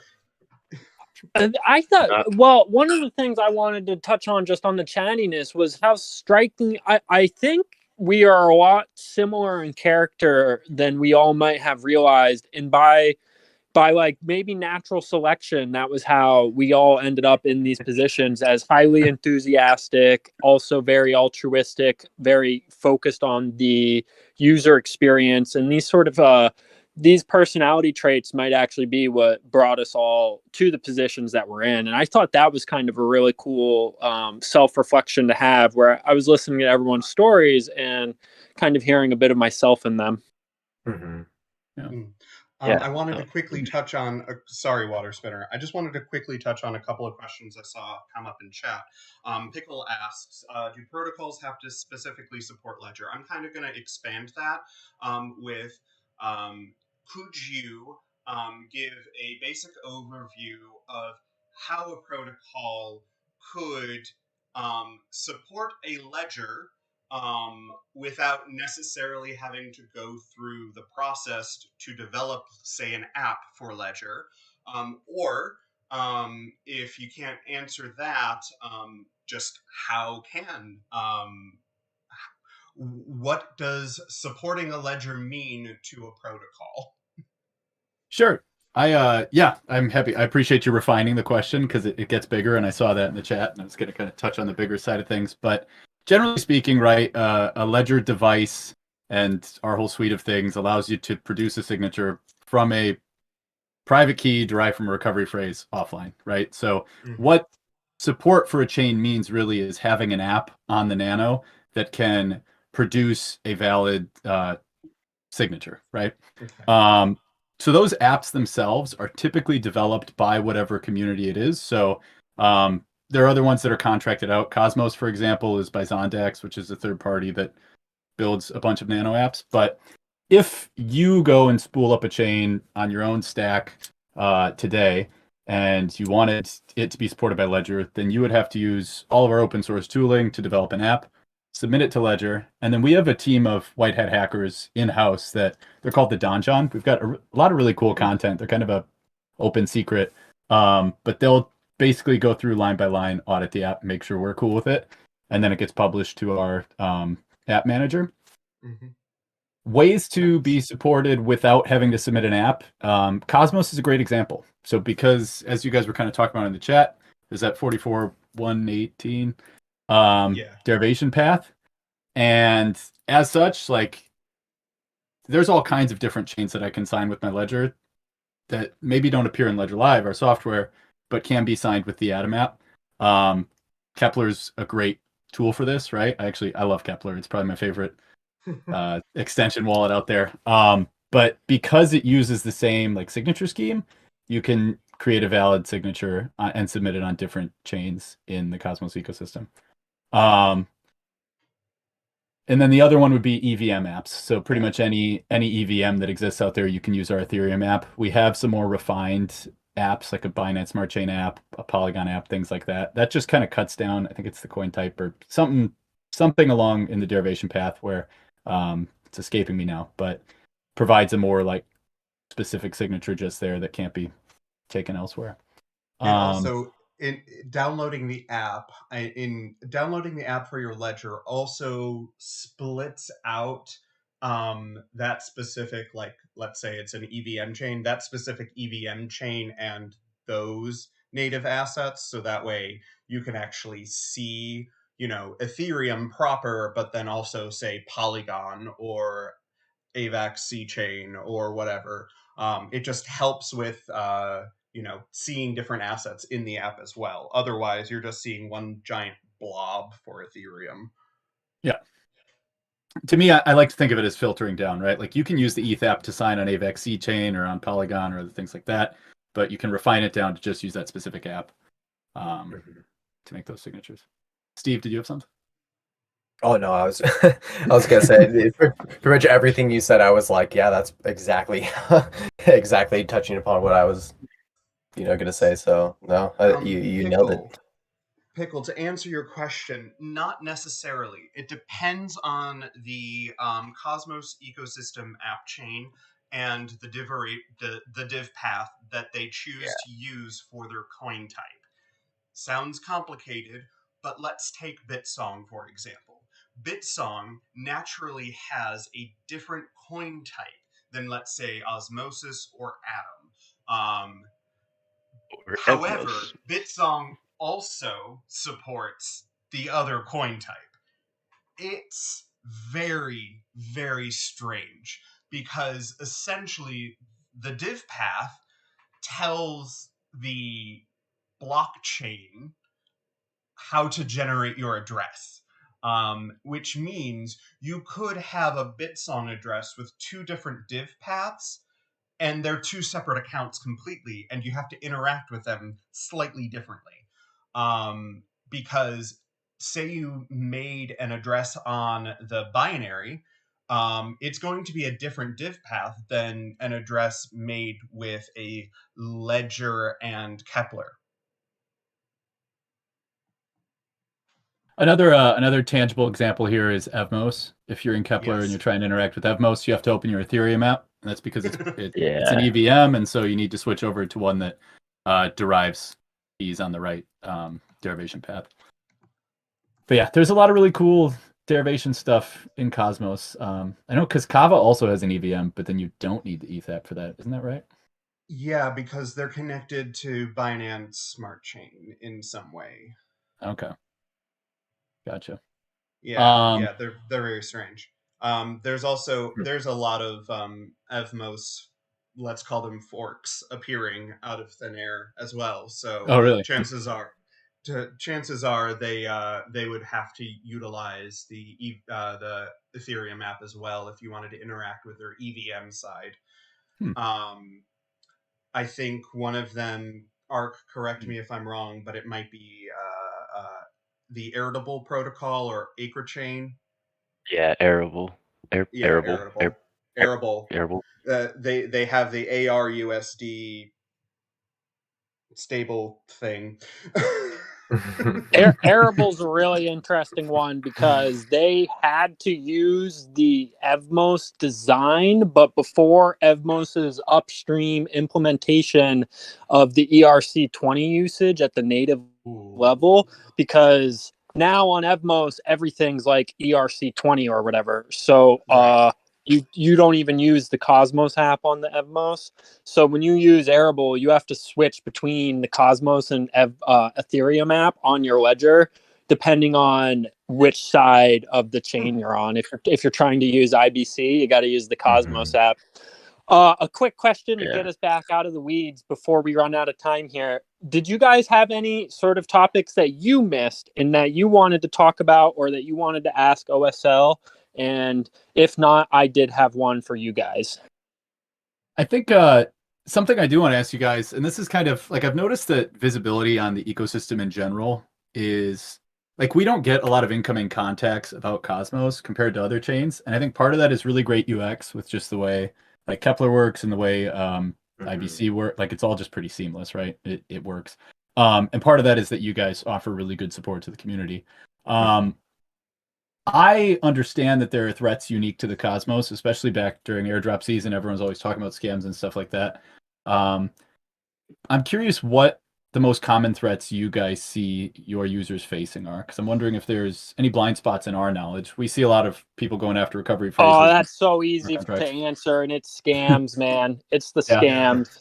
I thought, well, one of the things I wanted to touch on just on the chattiness was how striking. I think we are a lot similar in character than we all might have realized, and by like maybe natural selection, that was how we all ended up in these positions, as highly enthusiastic, also very altruistic, very focused on the user experience, and these sort of these personality traits might actually be what brought us all to the positions that we're in. And I thought that was kind of a really cool self-reflection to have, where I was listening to everyone's stories and kind of hearing a bit of myself in them. Mm-hmm. Yeah. I wanted to quickly touch on, sorry, Water Spinner. I just wanted to quickly touch on a couple of questions I saw come up in chat. Pickle asks, do protocols have to specifically support Ledger? I'm kind of going to expand that with, could you give a basic overview of how a protocol could support a Ledger without necessarily having to go through the process to develop, say, an app for Ledger? Or if you can't answer that, just how can what does supporting a Ledger mean to a protocol? Sure. I'm happy. I appreciate you refining the question, because it gets bigger, and I saw that in the chat, and I was going to kind of touch on the bigger side of things. But generally speaking, right, a Ledger device and our whole suite of things allows you to produce a signature from a private key derived from a recovery phrase offline, right? So what support for a chain means really is having an app on the Nano that can produce a valid signature, right? So those apps themselves are typically developed by whatever community it is. So There are other ones that are contracted out. Cosmos, for example, is by Zondex, which is a third party that builds a bunch of nano apps. But if you go and spool up a chain on your own stack today, and you wanted it to be supported by Ledger, then you would have to use all of our open source tooling to develop an app, submit it to Ledger, and then we have a team of white hat hackers in-house that they're called the Donjon. We've got a lot of really cool content. They're kind of a open secret, but they'll basically go through line by line, audit the app, make sure we're cool with it, and then it gets published to our app manager. Mm-hmm. Ways to be supported without having to submit an app. Cosmos is a great example. So because, as you guys were kind of talking about in the chat, is that 44.118 derivation path. And as such, like, there's all kinds of different chains that I can sign with my ledger that maybe don't appear in Ledger Live, our software, but can be signed with the Atom app. Kepler's a great tool for this, right? I love Kepler. It's probably my favorite extension wallet out there. But because it uses the same like signature scheme, you can create a valid signature and submit it on different chains in the Cosmos ecosystem. And then the other one would be EVM apps. So pretty much any EVM that exists out there, you can use our Ethereum app. We have some more refined apps like a Binance Smart Chain app, a Polygon app, things like that. That just kind of cuts down, I think it's the coin type or something along in the derivation path where it's escaping me now, but provides a more like specific signature just there that can't be taken elsewhere. And also in downloading the app for your ledger also splits out that specific, like, let's say it's an EVM chain, that specific EVM chain and those native assets, so that way you can actually see, you know, Ethereum proper, but then also say Polygon or AVAX C chain or whatever. It just helps with you know, seeing different assets in the app as well. Otherwise, you're just seeing one giant blob for Ethereum. Yeah. To me, I like to think of it as filtering down, right? Like you can use the ETH app to sign on AVAX C chain or on Polygon or other things like that, but you can refine it down to just use that specific app to make those signatures. Steve, did you have something? Oh no, I was I was gonna say pretty much everything you said. I was like, yeah, that's exactly exactly touching upon what I was, gonna say. So no, you nailed it. Pickle, to answer your question, not necessarily. It depends on the Cosmos ecosystem app chain and the div path that they choose to use for their coin type. Sounds complicated, but let's take Bitsong, for example. Bitsong naturally has a different coin type than, let's say, Osmosis or Atom. However, Bitsong also supports the other coin type. It's very, very strange because essentially the div path tells the blockchain how to generate your address, which means you could have a Bitsong address with two different div paths, and they're two separate accounts completely, and you have to interact with them slightly differently. Because say you made an address on the binary, it's going to be a different div path than an address made with a Ledger and Kepler. Another tangible example here is Evmos. If you're in Kepler and Yes. you're trying to interact with Evmos, you have to open your Ethereum app, and that's because it's an Yeah. EVM, and so you need to switch over to one that derives keys on the right derivation path. But yeah, there's a lot of really cool derivation stuff in Cosmos. I know because Kava also has an EVM, but then you don't need the ETH app for that. Isn't that right? Yeah, because they're connected to Binance Smart Chain in some way. Okay. Gotcha. Yeah, they're very strange. There's a lot of Evmos, let's call them forks, appearing out of thin air as well. So Oh, really? chances are they would have to utilize the Ethereum app as well if you wanted to interact with their EVM side. I think one of them Arc, correct me if I'm wrong, but it might be the Irritable protocol or Acre chain. Yeah, arable. Yeah, Arable. Arable. Arable. They have the ARUSD stable thing. Arable's a really interesting one because they had to use the Evmos design, but before Evmos's upstream implementation of the ERC20 usage at the native level, because now on Evmos everything's like ERC20 or whatever. So Right. you don't even use the Cosmos app on the Evmos. So when you use Arable, you have to switch between the Cosmos and Ethereum app on your ledger, depending on which side of the chain you're on. If you're trying to use IBC, you got to use the Cosmos app. A quick question to get us back out of the weeds before we run out of time here. Did you guys have any sort of topics that you missed and that you wanted to talk about or that you wanted to ask OSL? And if not, I did have one for you guys. I think something I do want to ask you guys, and this is kind of like I've noticed that visibility on the ecosystem in general is like we don't get a lot of incoming contacts about Cosmos compared to other chains. And I think part of that is really great UX with just the way like Kepler works and the way IBC work. Like it's all just pretty seamless, right? It works. And part of that is that you guys offer really good support to the community. I understand that there are threats unique to the Cosmos, especially back during airdrop season. Everyone's always talking about scams and stuff like that. I'm curious what the most common threats you guys see your users facing are, because I'm wondering if there's any blind spots in our knowledge. We see a lot of people going after recovery phrases. Oh, that's so easy to answer, and it's scams, man. It's the scams.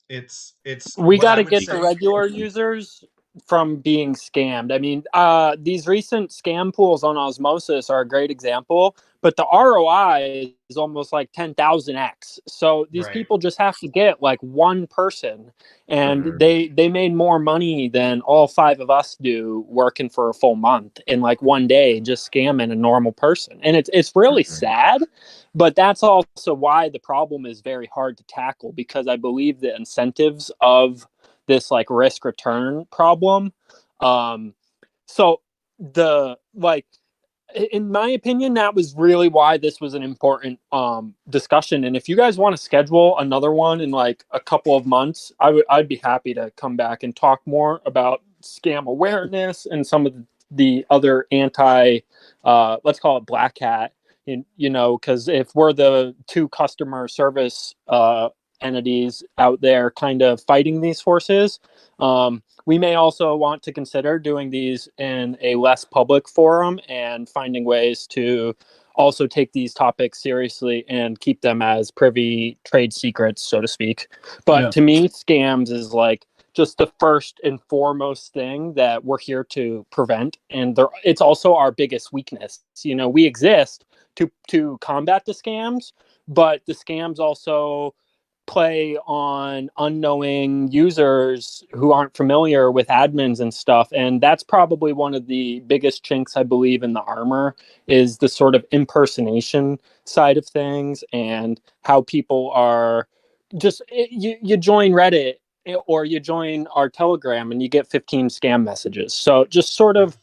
It's we got to get the regular users from being scammed. I mean, these recent scam pools on Osmosis are a great example, but the ROI is almost like 10,000x. So these people just have to get like one person, and they made more money than all 5 of us do working for a full month in like one day, just scamming a normal person. And it's really sad, but that's also why the problem is very hard to tackle, because I believe the incentives of this like risk return problem. So the like, in my opinion, that was really why this was an important discussion. And if you guys want to schedule another one in like a couple of months, I'd be happy to come back and talk more about scam awareness and some of the other anti, let's call it black hat. You know, because if we're the 2 customer service entities out there kind of fighting these forces, we may also want to consider doing these in a less public forum and finding ways to also take these topics seriously and keep them as privy trade secrets, so to speak. But to me, scams is like just the first and foremost thing that we're here to prevent. And it's also our biggest weakness. You know, we exist to combat the scams, but the scams also play on unknowing users who aren't familiar with admins and stuff. And that's probably one of the biggest chinks, I believe, in the armor, is the sort of impersonation side of things and how people are just, you join Reddit or you join our Telegram and you get 15 scam messages. So just sort of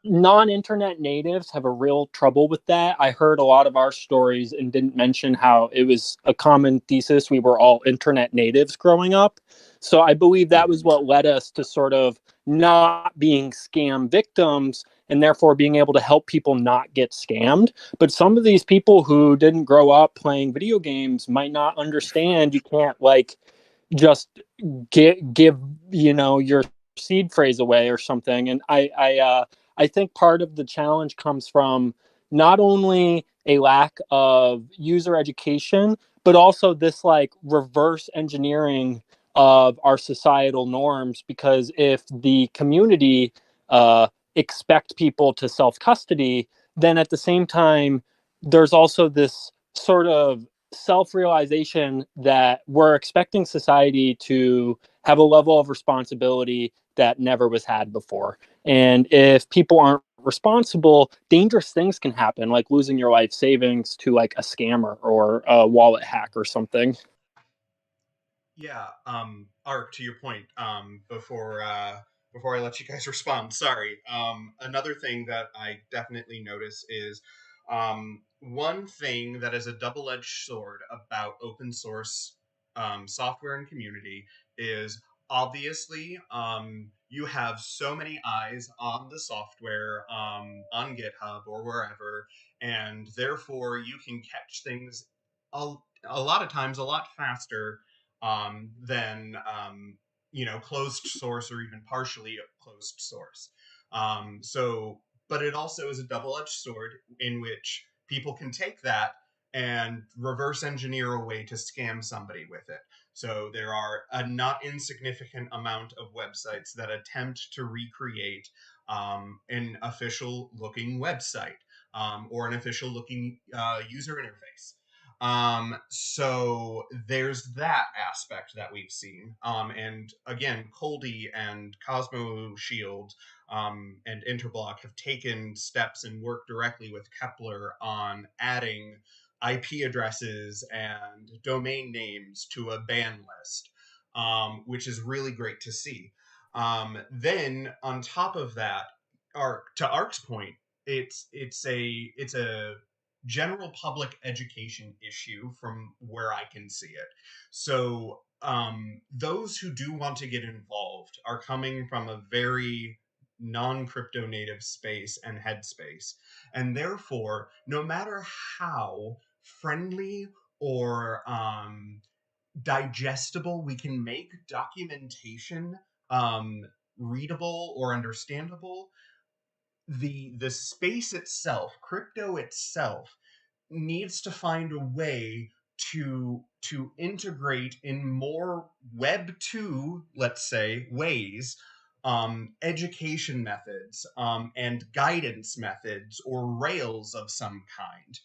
non-internet natives have a real trouble with that. I heard a lot of our stories and didn't mention how it was a common thesis. We were all internet natives growing up. So I believe that was what led us to sort of not being scam victims and therefore being able to help people not get scammed. But some of these people who didn't grow up playing video games might not understand you can't like just give your seed phrase away or something. And I think part of the challenge comes from not only a lack of user education, but also this like reverse engineering of our societal norms. Because if the community expect people to self-custody, then at the same time, there's also this sort of self-realization that we're expecting society to have a level of responsibility that never was had before. And if people aren't responsible, dangerous things can happen, like losing your life savings to like a scammer or a wallet hack or something. Yeah, Ark, to your point, before I let you guys respond, sorry. Another thing that I definitely notice is one thing that is a double-edged sword about open source software and community is obviously you have so many eyes on the software on GitHub or wherever, and therefore you can catch things a, a lot of times a lot faster than closed source or even partially closed source. But it also is a double-edged sword in which people can take that and reverse engineer a way to scam somebody with it. So there are a not insignificant amount of websites that attempt to recreate an official-looking website or an official-looking user interface. So there's that aspect that we've seen. And again, Coldy and Cosmo Shield and Interblock have taken steps and worked directly with Kepler on adding IP addresses and domain names to a ban list, which is really great to see. Then on top of that, to Ark's point, it's a general public education issue from where I can see it. So those who do want to get involved are coming from a very non-crypto native space and headspace. And therefore, no matter how friendly or digestible we can make documentation readable or understandable, the space itself, crypto itself, needs to find a way to integrate in more Web 2, let's say, ways, education methods and guidance methods or rails of some kind.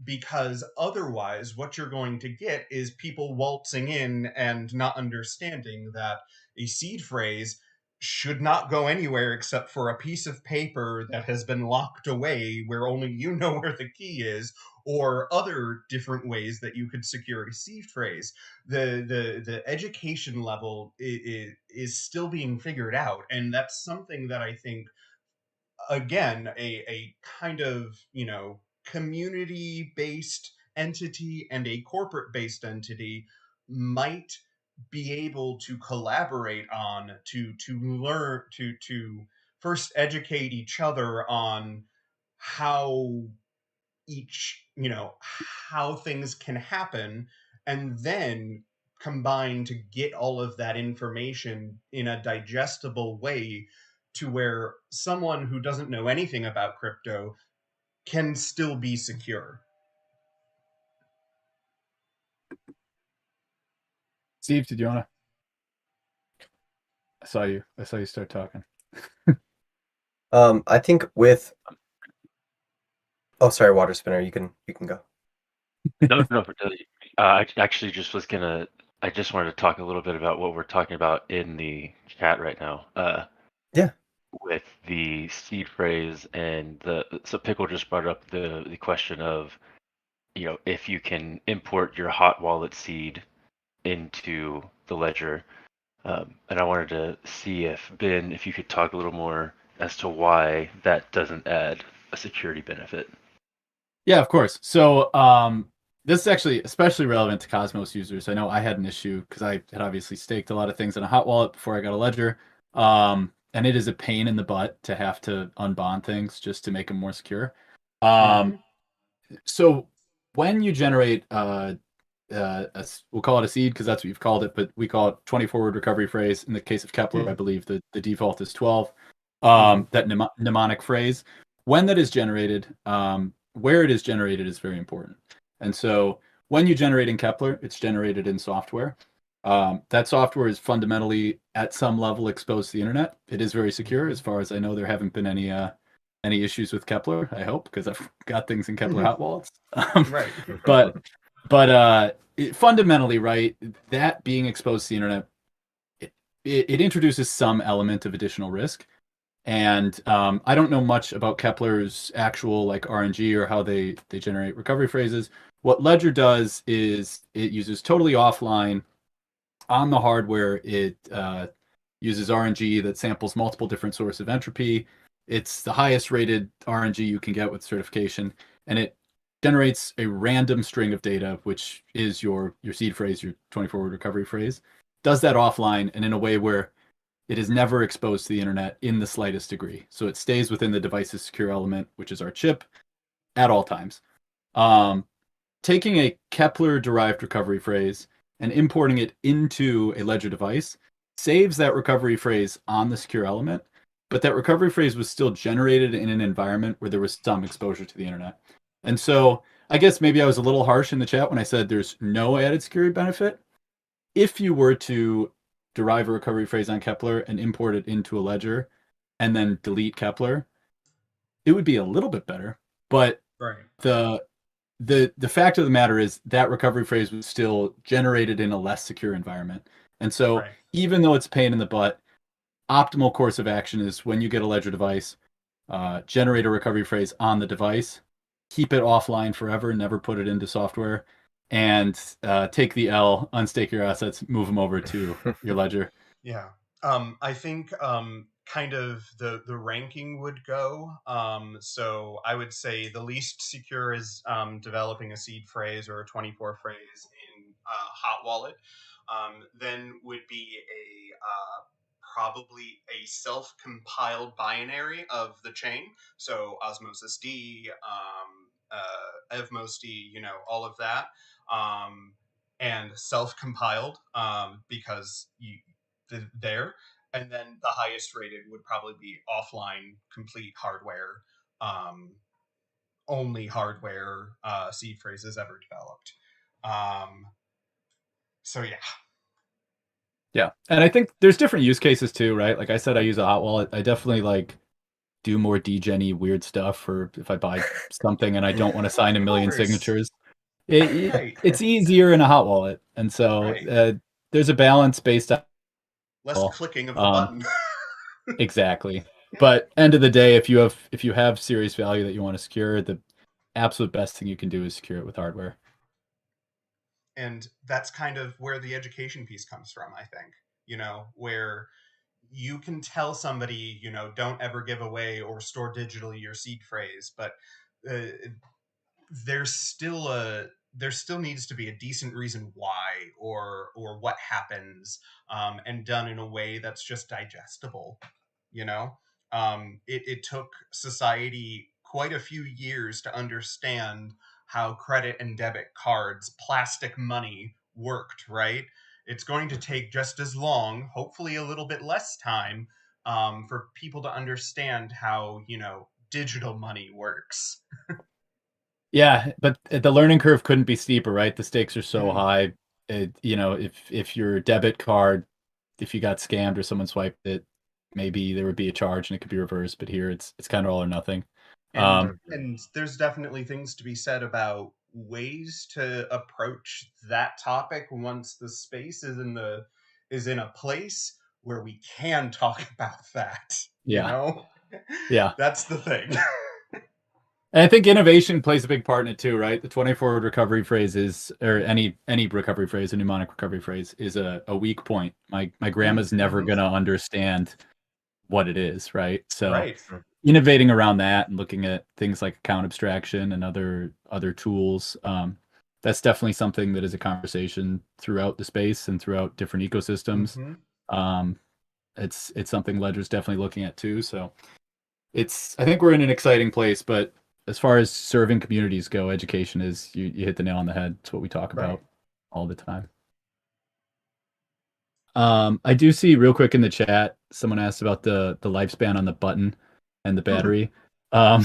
Because otherwise, what you're going to get is people waltzing in and not understanding that a seed phrase should not go anywhere except for a piece of paper that has been locked away where only you know where the key is, or other different ways that you could secure a seed phrase. The education level is still being figured out, and that's something that I think, again, a kind of, community based entity and a corporate based entity might be able to collaborate on to learn to first educate each other on how how things can happen, and then combine to get all of that information in a digestible way to where someone who doesn't know anything about crypto can still be secure. Steve, did you want to? I saw you start talking. I think with. Oh, sorry, Water Spinner. You can go. No, I actually just was gonna. I just wanted to talk a little bit about what we're talking about in the chat right now. Yeah. With the seed phrase and so Pickle just brought up the question of, if you can import your hot wallet seed into the ledger. And I wanted to see if you could talk a little more as to why that doesn't add a security benefit. Yeah, of course. So this is actually especially relevant to Cosmos users. I know I had an issue because I had obviously staked a lot of things in a hot wallet before I got a ledger. And it is a pain in the butt to have to unbond things just to make them more secure. So when you generate we'll call it a seed because that's what you've called it, but we call it 24-word recovery phrase. In the case of Kepler, I believe the default is 12. That mnemonic phrase, when that is generated, where it is generated is very important. And so when you generate in Kepler, it's generated in software. That software is fundamentally at some level exposed to the internet. It is very secure. As far as I know, there haven't been any issues with Kepler, I hope, because I've got things in Kepler hot wallets. Right. But fundamentally, right, that being exposed to the internet, it introduces some element of additional risk. And I don't know much about Kepler's actual RNG or how they generate recovery phrases. What Ledger does is it uses totally offline on the hardware, it uses RNG that samples multiple different sources of entropy. It's the highest rated RNG you can get with certification, and it generates a random string of data, which is your seed phrase, your 24-word recovery phrase. Does that offline and in a way where it is never exposed to the internet in the slightest degree. So it stays within the device's secure element, which is our chip, at all times. Taking a Kepler-derived recovery phrase and importing it into a Ledger device saves that recovery phrase on the secure element, but that recovery phrase was still generated in an environment where there was some exposure to the internet. And so I guess maybe I was a little harsh in the chat when I said there's no added security benefit. If you were to derive a recovery phrase on Kepler and import it into a ledger and then delete Kepler, it would be a little bit better. But Right. the fact of the matter is that recovery phrase was still generated in a less secure environment. And so Right. even though it's a pain in the butt, optimal course of action is when you get a ledger device, generate a recovery phrase on the device, keep it offline forever, never put it into software, and take the L, unstake your assets, move them over to your ledger. Yeah. I think kind of the ranking would go. So I would say the least secure is developing a seed phrase or a 24 phrase in Hot Wallet. Then would be probably a self-compiled binary of the chain. So osmosisD, evmosD, all of that. And self-compiled because there. And then the highest rated would probably be offline, complete hardware, only hardware seed phrases ever developed. So yeah. Yeah. And I think there's different use cases too, right? Like I said, I use a hot wallet. I definitely do more degen-y weird stuff, or if I buy something and I don't want to sign a million signatures. Right. It's easier in a hot wallet. And so Right. there's a balance based on less clicking of the button. Exactly. But end of the day, if you have serious value that you want to secure, the absolute best thing you can do is secure it with hardware. And that's kind of where the education piece comes from, I think, where you can tell somebody, don't ever give away or store digitally your seed phrase, but there still needs to be a decent reason why or what happens, and done in a way that's just digestible. It took society quite a few years to understand how credit and debit cards, plastic money, worked, right? It's going to take just as long, hopefully a little bit less time, for people to understand how, digital money works. Yeah, but the learning curve couldn't be steeper, right? The stakes are so high. If your debit card, if you got scammed or someone swiped it, maybe there would be a charge and it could be reversed. But here it's kind of all or nothing. And there's definitely things to be said about ways to approach that topic once the space is in a place where we can talk about that. Yeah. Yeah. That's the thing. And I think innovation plays a big part in it too, right? The 24-word recovery phrase is, or any recovery phrase, a mnemonic recovery phrase, is a weak point. My grandma's never gonna understand what it is, right? So Right. innovating around that and looking at things like account abstraction and other tools, that's definitely something that is a conversation throughout the space and throughout different ecosystems. It's something Ledger's definitely looking at too. So I think we're in an exciting place, but as far as serving communities go, education is, you hit the nail on the head. It's what we talk about all the time. I do see real quick in the chat, someone asked about the lifespan on the button and the battery. I'm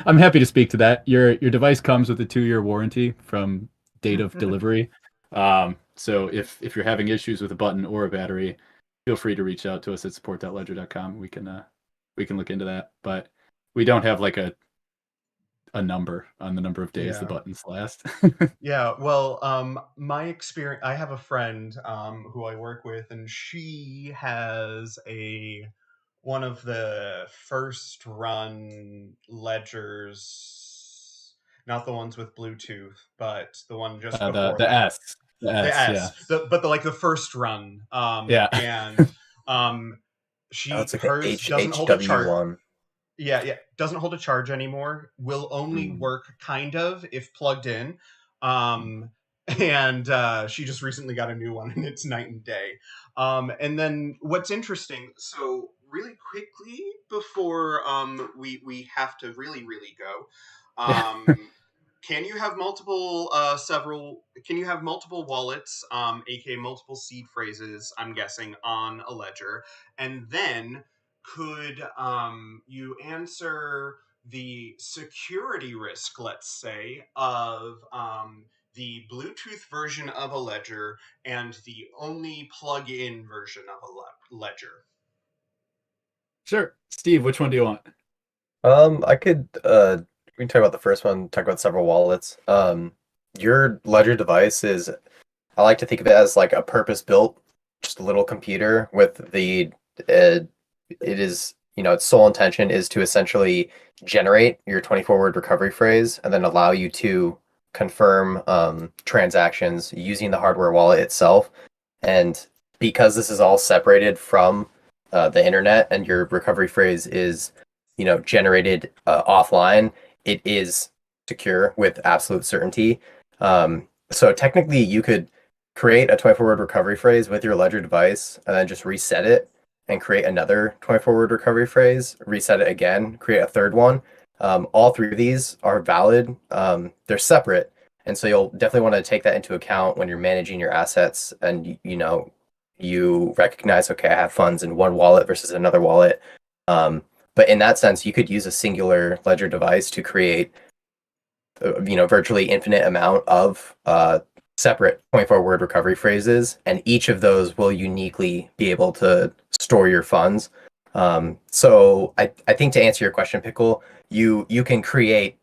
happy to speak to that. Your device comes with a 2-year warranty from date of delivery. So if you're having issues with a button or a battery, feel free to reach out to us at support.ledger.com. We can look into that, but we don't have like a number on the number of days the buttons last. Yeah, well, my experience, I have a friend who I work with, and she has one of the first run ledgers, not the ones with Bluetooth, but the one just before the that. S. The the S, S, but the first run. Yeah. And Oh, it's like the hers doesn't hold a charge. HW1. Yeah, doesn't hold a charge anymore. Will only work kind of if plugged in. And she just recently got a new one, and it's night and day. And then what's interesting, so really quickly before we have to really go, can you have multiple can you have multiple wallets, aka multiple seed phrases, I'm guessing, on a ledger? And then could you answer the security risk, let's say, of the Bluetooth version of a ledger and the only plug-in version of a ledger? Sure. Steve, which one do you want? I could we can talk about the first one, talk about several wallets. Your ledger device is, I like to think of it as like a purpose-built, just a little computer with it is, its sole intention is to essentially generate your 24-word recovery phrase and then allow you to confirm transactions using the hardware wallet itself. And because this is all separated from the internet and your recovery phrase is, generated offline, it is secure with absolute certainty. So technically, you could create a 24-word recovery phrase with your ledger device and then just reset it and create another 24-word recovery phrase, reset it again, create a third one. All three of these are valid. They're separate. And so you'll definitely want to take that into account when you're managing your assets and, you recognize, okay, I have funds in one wallet versus another wallet. But in that sense, you could use a singular ledger device to create, virtually infinite amount of separate 24-word recovery phrases, and each of those will uniquely be able to store your funds. So I think, to answer your question, Pickle, you can create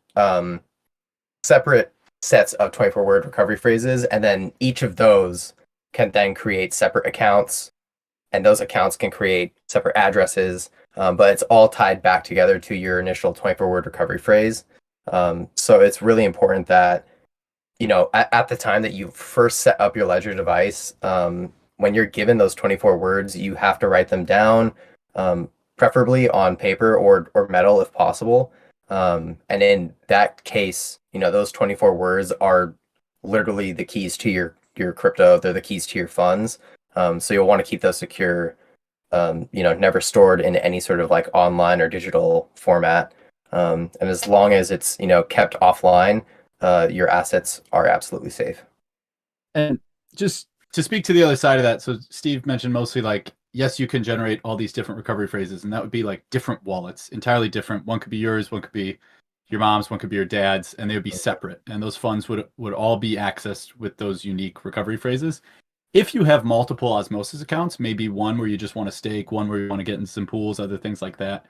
separate sets of 24-word recovery phrases, and then each of those can then create separate accounts, and those accounts can create separate addresses, but it's all tied back together to your initial 24-word recovery phrase. So it's really important that, at the time that you first set up your ledger device, when you're given those 24 words, you have to write them down, preferably on paper or metal if possible. And in that case, those 24 words are literally the keys to your crypto. They're the keys to your funds. So you'll want to keep those secure, never stored in any sort of like online or digital format. And as long as it's, kept offline, your assets are absolutely safe. And just to speak to the other side of that, so Steve mentioned mostly like, yes, you can generate all these different recovery phrases, and that would be like different wallets, entirely different. One could be yours, one could be your mom's, one could be your dad's, and they would be separate. And those funds would all be accessed with those unique recovery phrases. If you have multiple Osmosis accounts, maybe one where you just want to stake, one where you want to get in some pools, other things like that,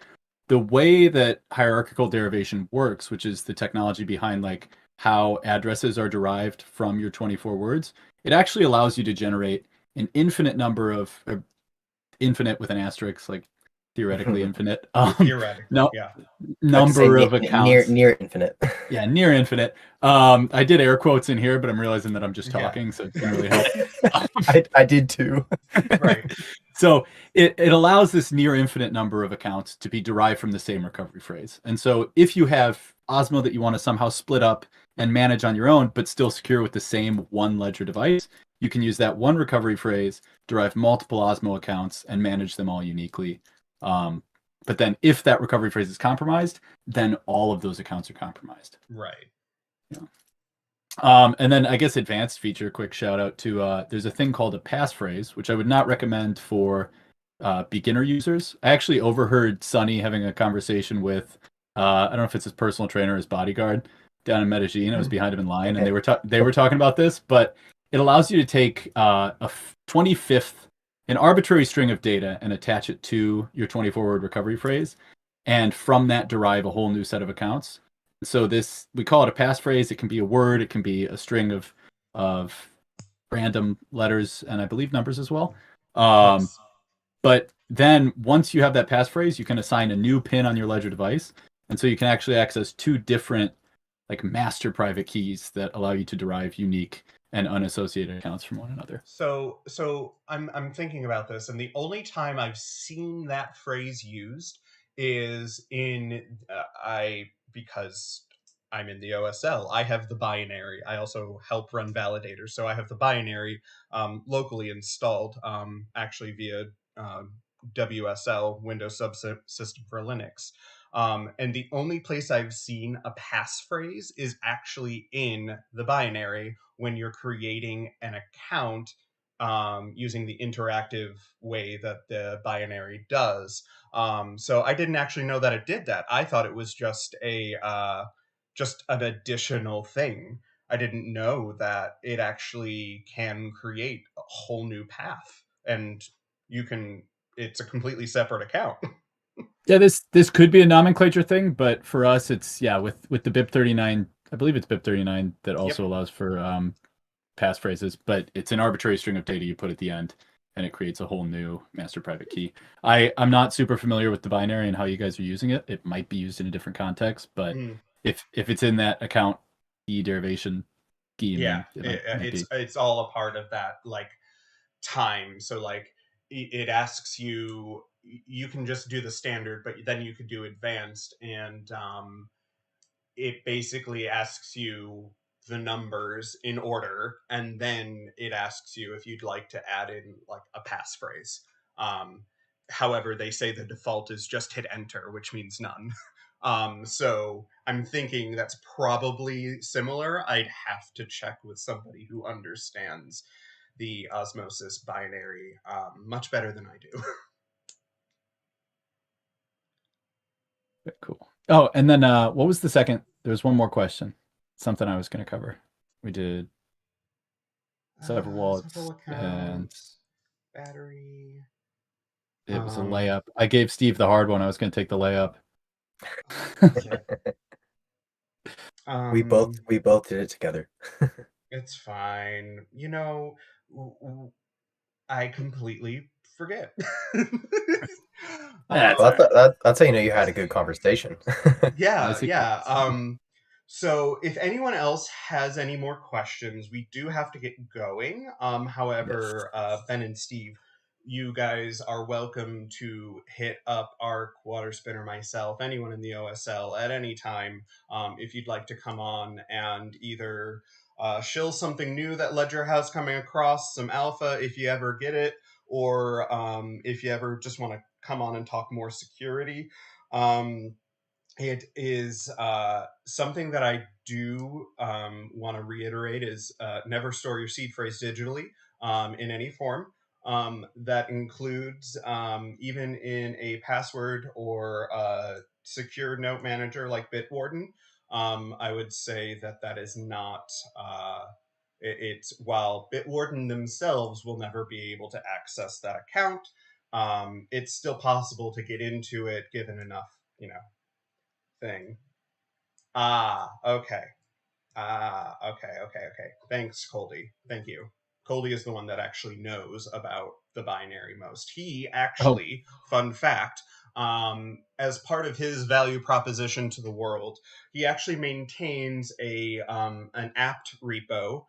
the way that hierarchical derivation works, which is the technology behind like how addresses are derived from your 24 words, it actually allows you to generate an infinite number of infinite with an asterisk, like theoretically infinite. Theoretically, yeah. Number of accounts. Near infinite. Yeah, near infinite. I did air quotes in here, but I'm realizing that I'm just talking, so it doesn't really help. I did too. Right. So it allows this near infinite number of accounts to be derived from the same recovery phrase. And so if you have Osmo that you want to somehow split up and manage on your own, but still secure with the same one ledger device, you can use that one recovery phrase, derive multiple Osmo accounts, and manage them all uniquely. But then if that recovery phrase is compromised, then all of those accounts are compromised. Right. Yeah. And then I guess advanced feature, quick shout out to, there's a thing called a passphrase, which I would not recommend for beginner users. I actually overheard Sonny having a conversation with, I don't know if it's his personal trainer or his bodyguard down in Medellin. I was behind him in line, and they were talking about this, but it allows you to take a 25th, an arbitrary string of data, and attach it to your 24-word recovery phrase, and from that derive a whole new set of accounts. So this, we call it a passphrase. It can be a word, it can be a string of random letters, and I believe numbers as well. Yes. But then once you have that passphrase, you can assign a new PIN on your ledger device, and so you can actually access two different like master private keys that allow you to derive unique 24-word recovery phrases. and unassociated accounts from one another. So I'm thinking about this, and the only time I've seen that phrase used is in because I'm in the OSL. I have the binary. I also help run validators, so I have the binary locally installed, actually via WSL, Windows Subsystem for Linux. And the only place I've seen a passphrase is actually in the binary when you're creating an account using the interactive way that the binary does. So I didn't actually know that it did that. I thought it was just just an additional thing. I didn't know that it actually can create a whole new path, and you can. It's a completely separate account. Yeah, this could be a nomenclature thing, but for us, it's with the BIP39. I believe it's BIP39 that also Yep. allows for passphrases, but it's an arbitrary string of data you put at the end, and it creates a whole new master private key. I'm not super familiar with the binary and how you guys are using it. It might be used in a different context, but if it's in that account key derivation scheme, Yeah, then it might be. it's all a part of that like time. So like it asks you, you can just do the standard, but then you could do advanced, and it basically asks you the numbers in order, and then it asks you if you'd like to add in like a passphrase. However, they say the default is just hit enter, which means none. So I'm thinking that's probably similar. I'd have to check with somebody who understands the Osmosis binary much better than I do. Cool. Oh, and then what was the second? There was one more question. Something I was going to cover. We did several wallets Several and accounts, battery. it was a layup. I gave Steve the hard one. I was going to take the layup. We both did it together. It's fine. You know, I completely forget. That's how you know you had a good conversation. Yeah. So if anyone else has any more questions, we do have to get going. However, Ben and Steve, you guys are welcome to hit up our quarter spinner, myself, anyone in the OSL at any time, if you'd like to come on and either shill something new that Ledger has coming across, some alpha if you ever get it, or if you ever just want to come on and talk more security. It is something that I do want to reiterate is never store your seed phrase digitally in any form. That includes even in a password or secure note manager like Bitwarden. I would say that that is not. It's while Bitwarden themselves will never be able to access that account. It's still possible to get into it given enough, thing. Okay. Okay. Thanks, Coldy. Thank you. Coldy is the one that actually knows about the binary most. He actually, fun fact, as part of his value proposition to the world, he actually maintains an apt repo.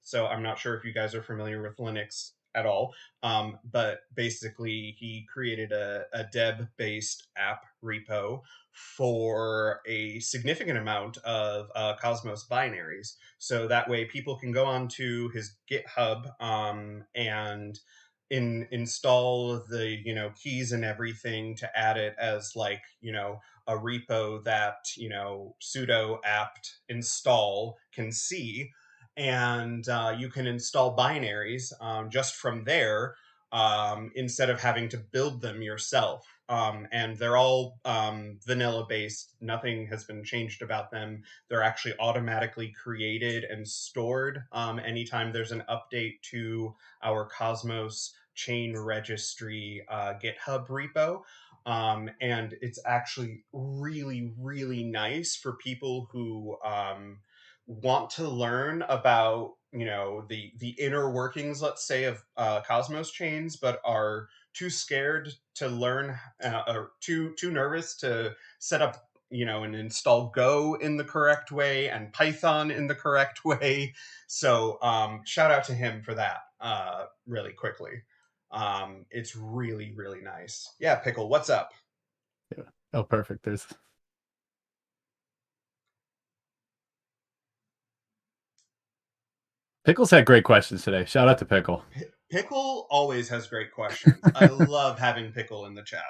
So I'm not sure if you guys are familiar with Linux at all, but basically he created a Deb-based app repo for a significant amount of Cosmos binaries. So that way people can go onto his GitHub and install the keys and everything to add it as like a repo that sudo apt install can see, and you can install binaries just from there instead of having to build them yourself. And they're all vanilla based. Nothing has been changed about them. They're actually automatically created and stored anytime there's an update to our Cosmos chain registry GitHub repo. And it's actually really, really nice for people who want to learn about the inner workings, let's say, of Cosmos chains, but are too scared to learn or too nervous to set up and install Go in the correct way and Python in the correct way. So shout out to him for that really quickly. It's really, really nice. Yeah, Pickle, what's up? Yeah. Oh, perfect. There's Pickle's had great questions today. Shout out to Pickle. Pickle always has great questions. I love having Pickle in the chat.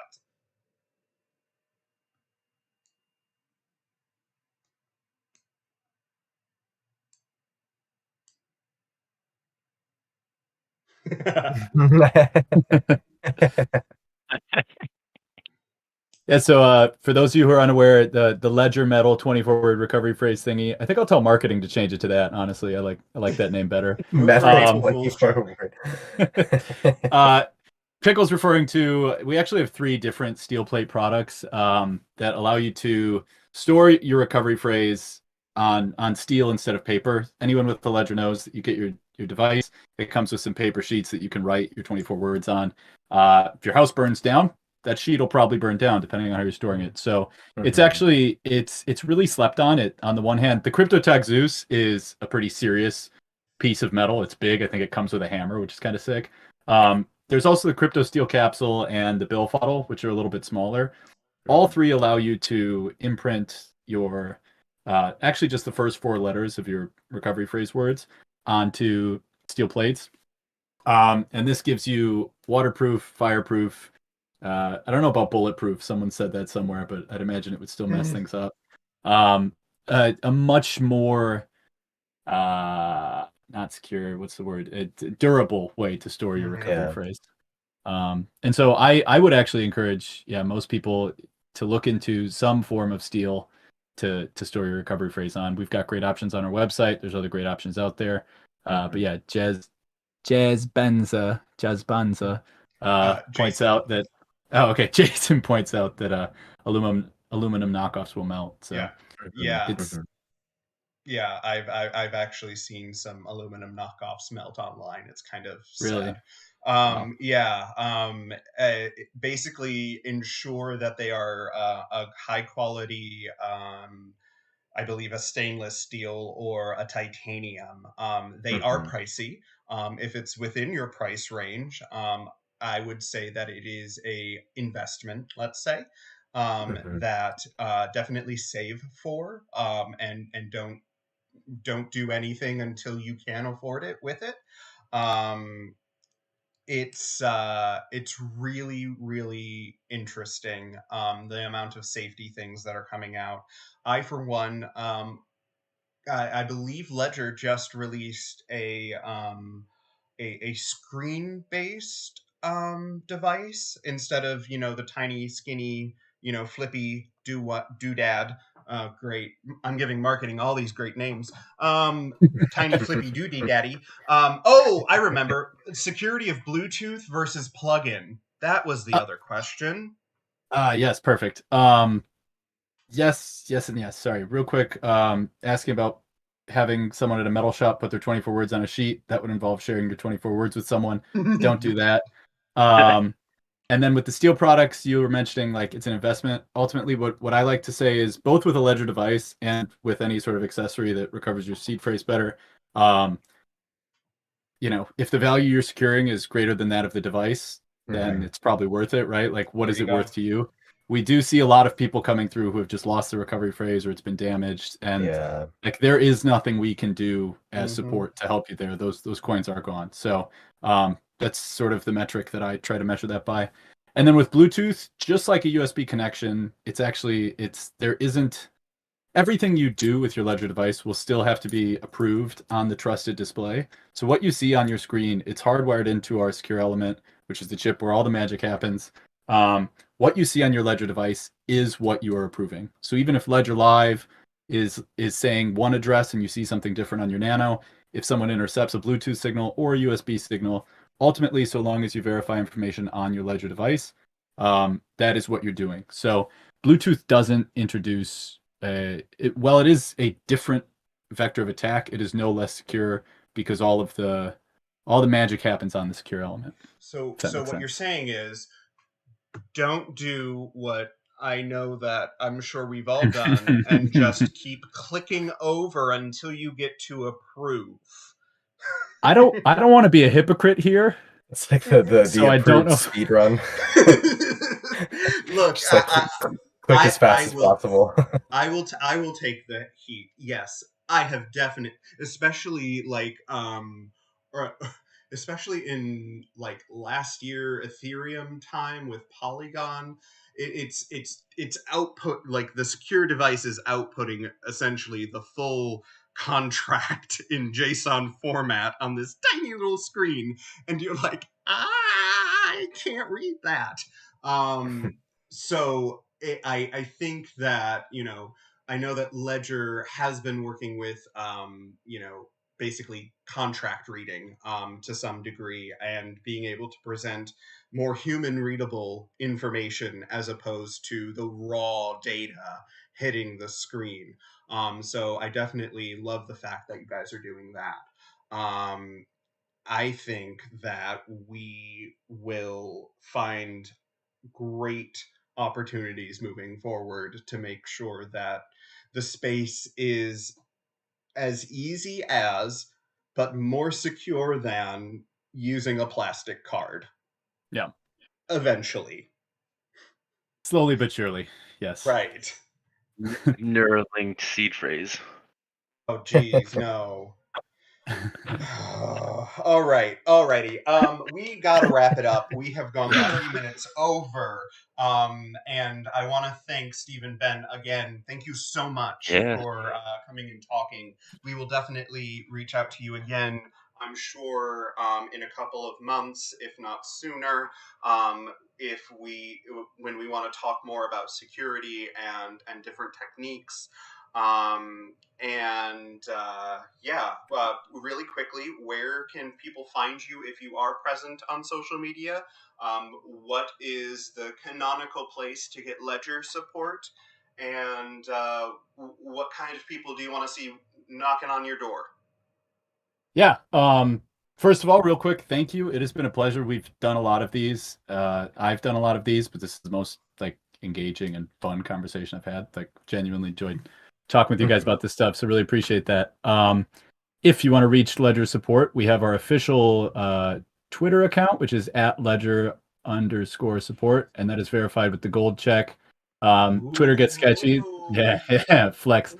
Yeah, so for those of you who are unaware, the Ledger Metal 24-word recovery phrase thingy, I think I'll tell marketing to change it to that. Honestly, I like that name better. Metal Full 24 word. Pickle's referring to, we actually have 3 different steel plate products that allow you to store your recovery phrase on steel instead of paper. Anyone with the Ledger knows that you get your device. It comes with some paper sheets that you can write your 24 words on. If your house burns down, that sheet will probably burn down depending on how you're storing it. So it's actually, it's really slept on. It, on the one hand, the Cryptotag Zeus is a pretty serious piece of metal. It's big. I think it comes with a hammer, which is kind of sick. There's also the Crypto Steel Capsule and the Billfoddle, which are a little bit smaller. All 3 allow you to imprint your, actually just the first 4 letters of your recovery phrase words onto steel plates. And this gives you waterproof, fireproof. I don't know about bulletproof. Someone said that somewhere, but I'd imagine it would still mess things up. A much more not secure, what's the word? A durable way to store your recovery phrase. And so I would actually encourage, most people to look into some form of steel to store your recovery phrase on. We've got great options on our website. There's other great options out there. But yeah, Jazz Banza points out that Jason points out that aluminum knockoffs will melt. So yeah, I've actually seen some aluminum knockoffs melt online. It's kind of sad. Wow. Basically ensure that they are a high quality, I believe a stainless steel or a titanium. They are pricey. If it's within your price range, I would say that it is a investment, let's say, that definitely save for, and don't do anything until you can afford it with it. It's really, really interesting, the amount of safety things that are coming out. I, for one, I believe Ledger just released a screen-based device instead of the tiny, skinny, flippy doodad. Great, I'm giving marketing all these great names. Tiny flippy doody daddy. Oh, I remember. Security of Bluetooth versus plug-in. That was the other question. Yes, perfect. Yes, and yes. Sorry, real quick. Asking about having someone at a metal shop put their 24 words on a sheet. That would involve sharing your 24 words with someone. Don't do that. And then with the steel products, you were mentioning like it's an investment. Ultimately, what I like to say is both with a Ledger device and with any sort of accessory that recovers your seed phrase better. If the value you're securing is greater than that of the device, then it's probably worth it, right? Like, what is it worth to you? We do see a lot of people coming through who have just lost the recovery phrase or it's been damaged, and like there is nothing we can do as support to help you there. Those coins are gone. So that's sort of the metric that I try to measure that by. And then with Bluetooth, just like a USB connection, there isn't everything you do with your Ledger device will still have to be approved on the trusted display. So what you see on your screen, it's hardwired into our secure element, which is the chip where all the magic happens. What you see on your Ledger device is what you are approving. So even if Ledger Live is saying one address and you see something different on your Nano, if someone intercepts a Bluetooth signal or a USB signal, ultimately, so long as you verify information on your Ledger device, that is what you're doing. So Bluetooth doesn't introduce it is a different vector of attack. It is no less secure because all the magic happens on the secure element. So what you're saying is, don't do what I know that I'm sure we've all done, and just keep clicking over until you get to approve. I don't want to be a hypocrite here. It's like the So I don't approved know. speed run. Look, Just like click as fast as possible. I will take the heat. Yes, I have definite, especially like or especially in like last year Ethereum time with Polygon. It's output, like the secure device is outputting essentially the full contract in JSON format on this tiny little screen, and you're like, I can't read that. So I think that, I know that Ledger has been working with, basically contract reading to some degree, and being able to present more human readable information as opposed to the raw data hitting the screen. So I definitely love the fact that you guys are doing that. I think that we will find great opportunities moving forward to make sure that the space is as easy as, but more secure than, using a plastic card. Yeah. Eventually. Slowly but surely. Yes. Right. Neuralinked seed phrase. Oh, geez, no. Alrighty. We gotta wrap it up. We have gone 30 minutes over. And I want to thank Steve and Ben again. Thank you so much for coming and talking. We will definitely reach out to you again, I'm sure, in a couple of months, if not sooner, when we want to talk more about security and different techniques. Really quickly, where can people find you if you are present on social media? What is the canonical place to get Ledger support? And what kind of people do you want to see knocking on your door? Yeah. First of all, real quick, thank you. It has been a pleasure. We've done a lot of these. I've done a lot of these, but this is the most like engaging and fun conversation I've had. Like, genuinely enjoyed talking with you guys about this stuff. So really appreciate that. If you want to reach Ledger support, we have our official Twitter account, which is @Ledger_support, and that is verified with the gold check. Twitter gets sketchy. Yeah, flex.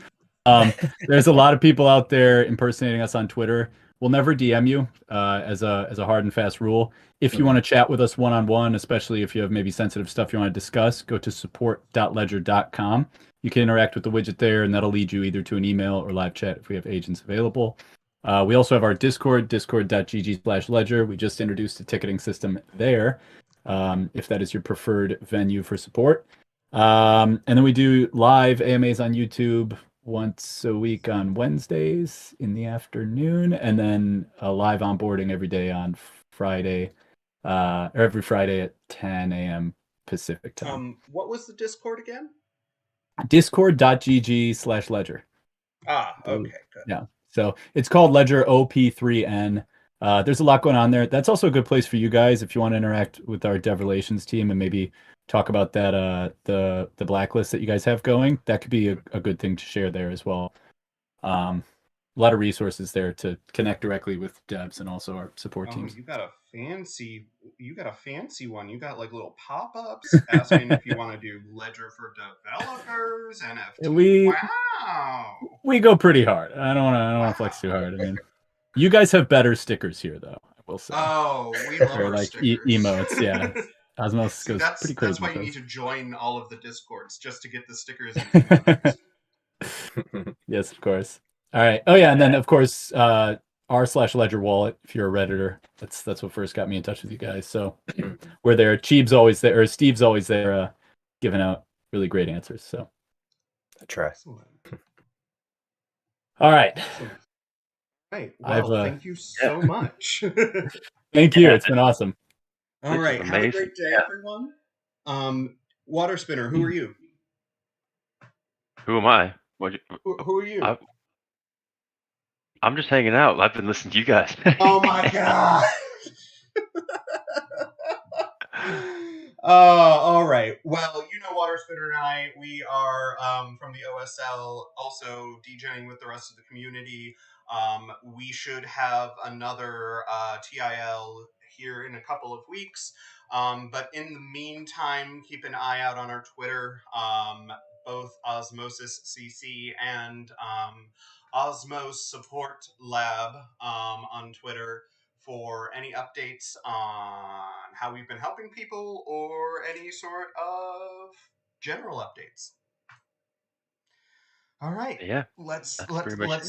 There's a lot of people out there impersonating us on Twitter. We'll never DM you as a hard and fast rule. If you want to chat with us one-on-one, especially if you have maybe sensitive stuff you want to discuss, go to support.ledger.com. You can interact with the widget there, and that'll lead you either to an email or live chat if we have agents available. We also have our Discord, discord.gg/ledger. We just introduced a ticketing system there, if that is your preferred venue for support. And then we do live AMAs on YouTube once a week on Wednesdays in the afternoon, and then a live onboarding every day on Friday, or every Friday at 10 a.m. Pacific time. What was the Discord again? Discord.gg/ledger. Okay, good. Yeah. So it's called Ledger OP3N. There's a lot going on there. That's also a good place for you guys if you want to interact with our dev relations team and maybe talk about that the blacklist that you guys have going. That could be a good thing to share there as well. A lot of resources there to connect directly with devs and also our support teams. You got a fancy one. You got like little pop-ups asking if you want to do Ledger for developers, NFT. Wow. We go pretty hard. I don't want to flex too hard. I mean, you guys have better stickers here, though, I will say. Oh, we love our like stickers. Emotes, yeah. Osmosis goes pretty crazy. That's why you need to join all of the Discords, just to get the stickers and emotes. Yes, of course. All right. Oh yeah, and then of course r/Ledger wallet. If you're a Redditor, that's what first got me in touch with you guys. So we're there. Cheeb's always there, or Steve's always there, giving out really great answers. So I try. All right. Right. Well, thank you so much. Thank you. It's been awesome. All right. Have a great day, everyone. Water Spinner, who are you? Who am I? Who are you? I'm just hanging out. I've been listening to you guys. Oh my god! All right. Well, you know, Water Spinner and I, we are from the OSL, also DJing with the rest of the community. We should have another TIL here in a couple of weeks. But in the meantime, keep an eye out on our Twitter, both Osmosis CC and Osmo Support Lab on Twitter, for any updates on how we've been helping people or any sort of general updates. All right. Yeah, Let's that's pretty much it.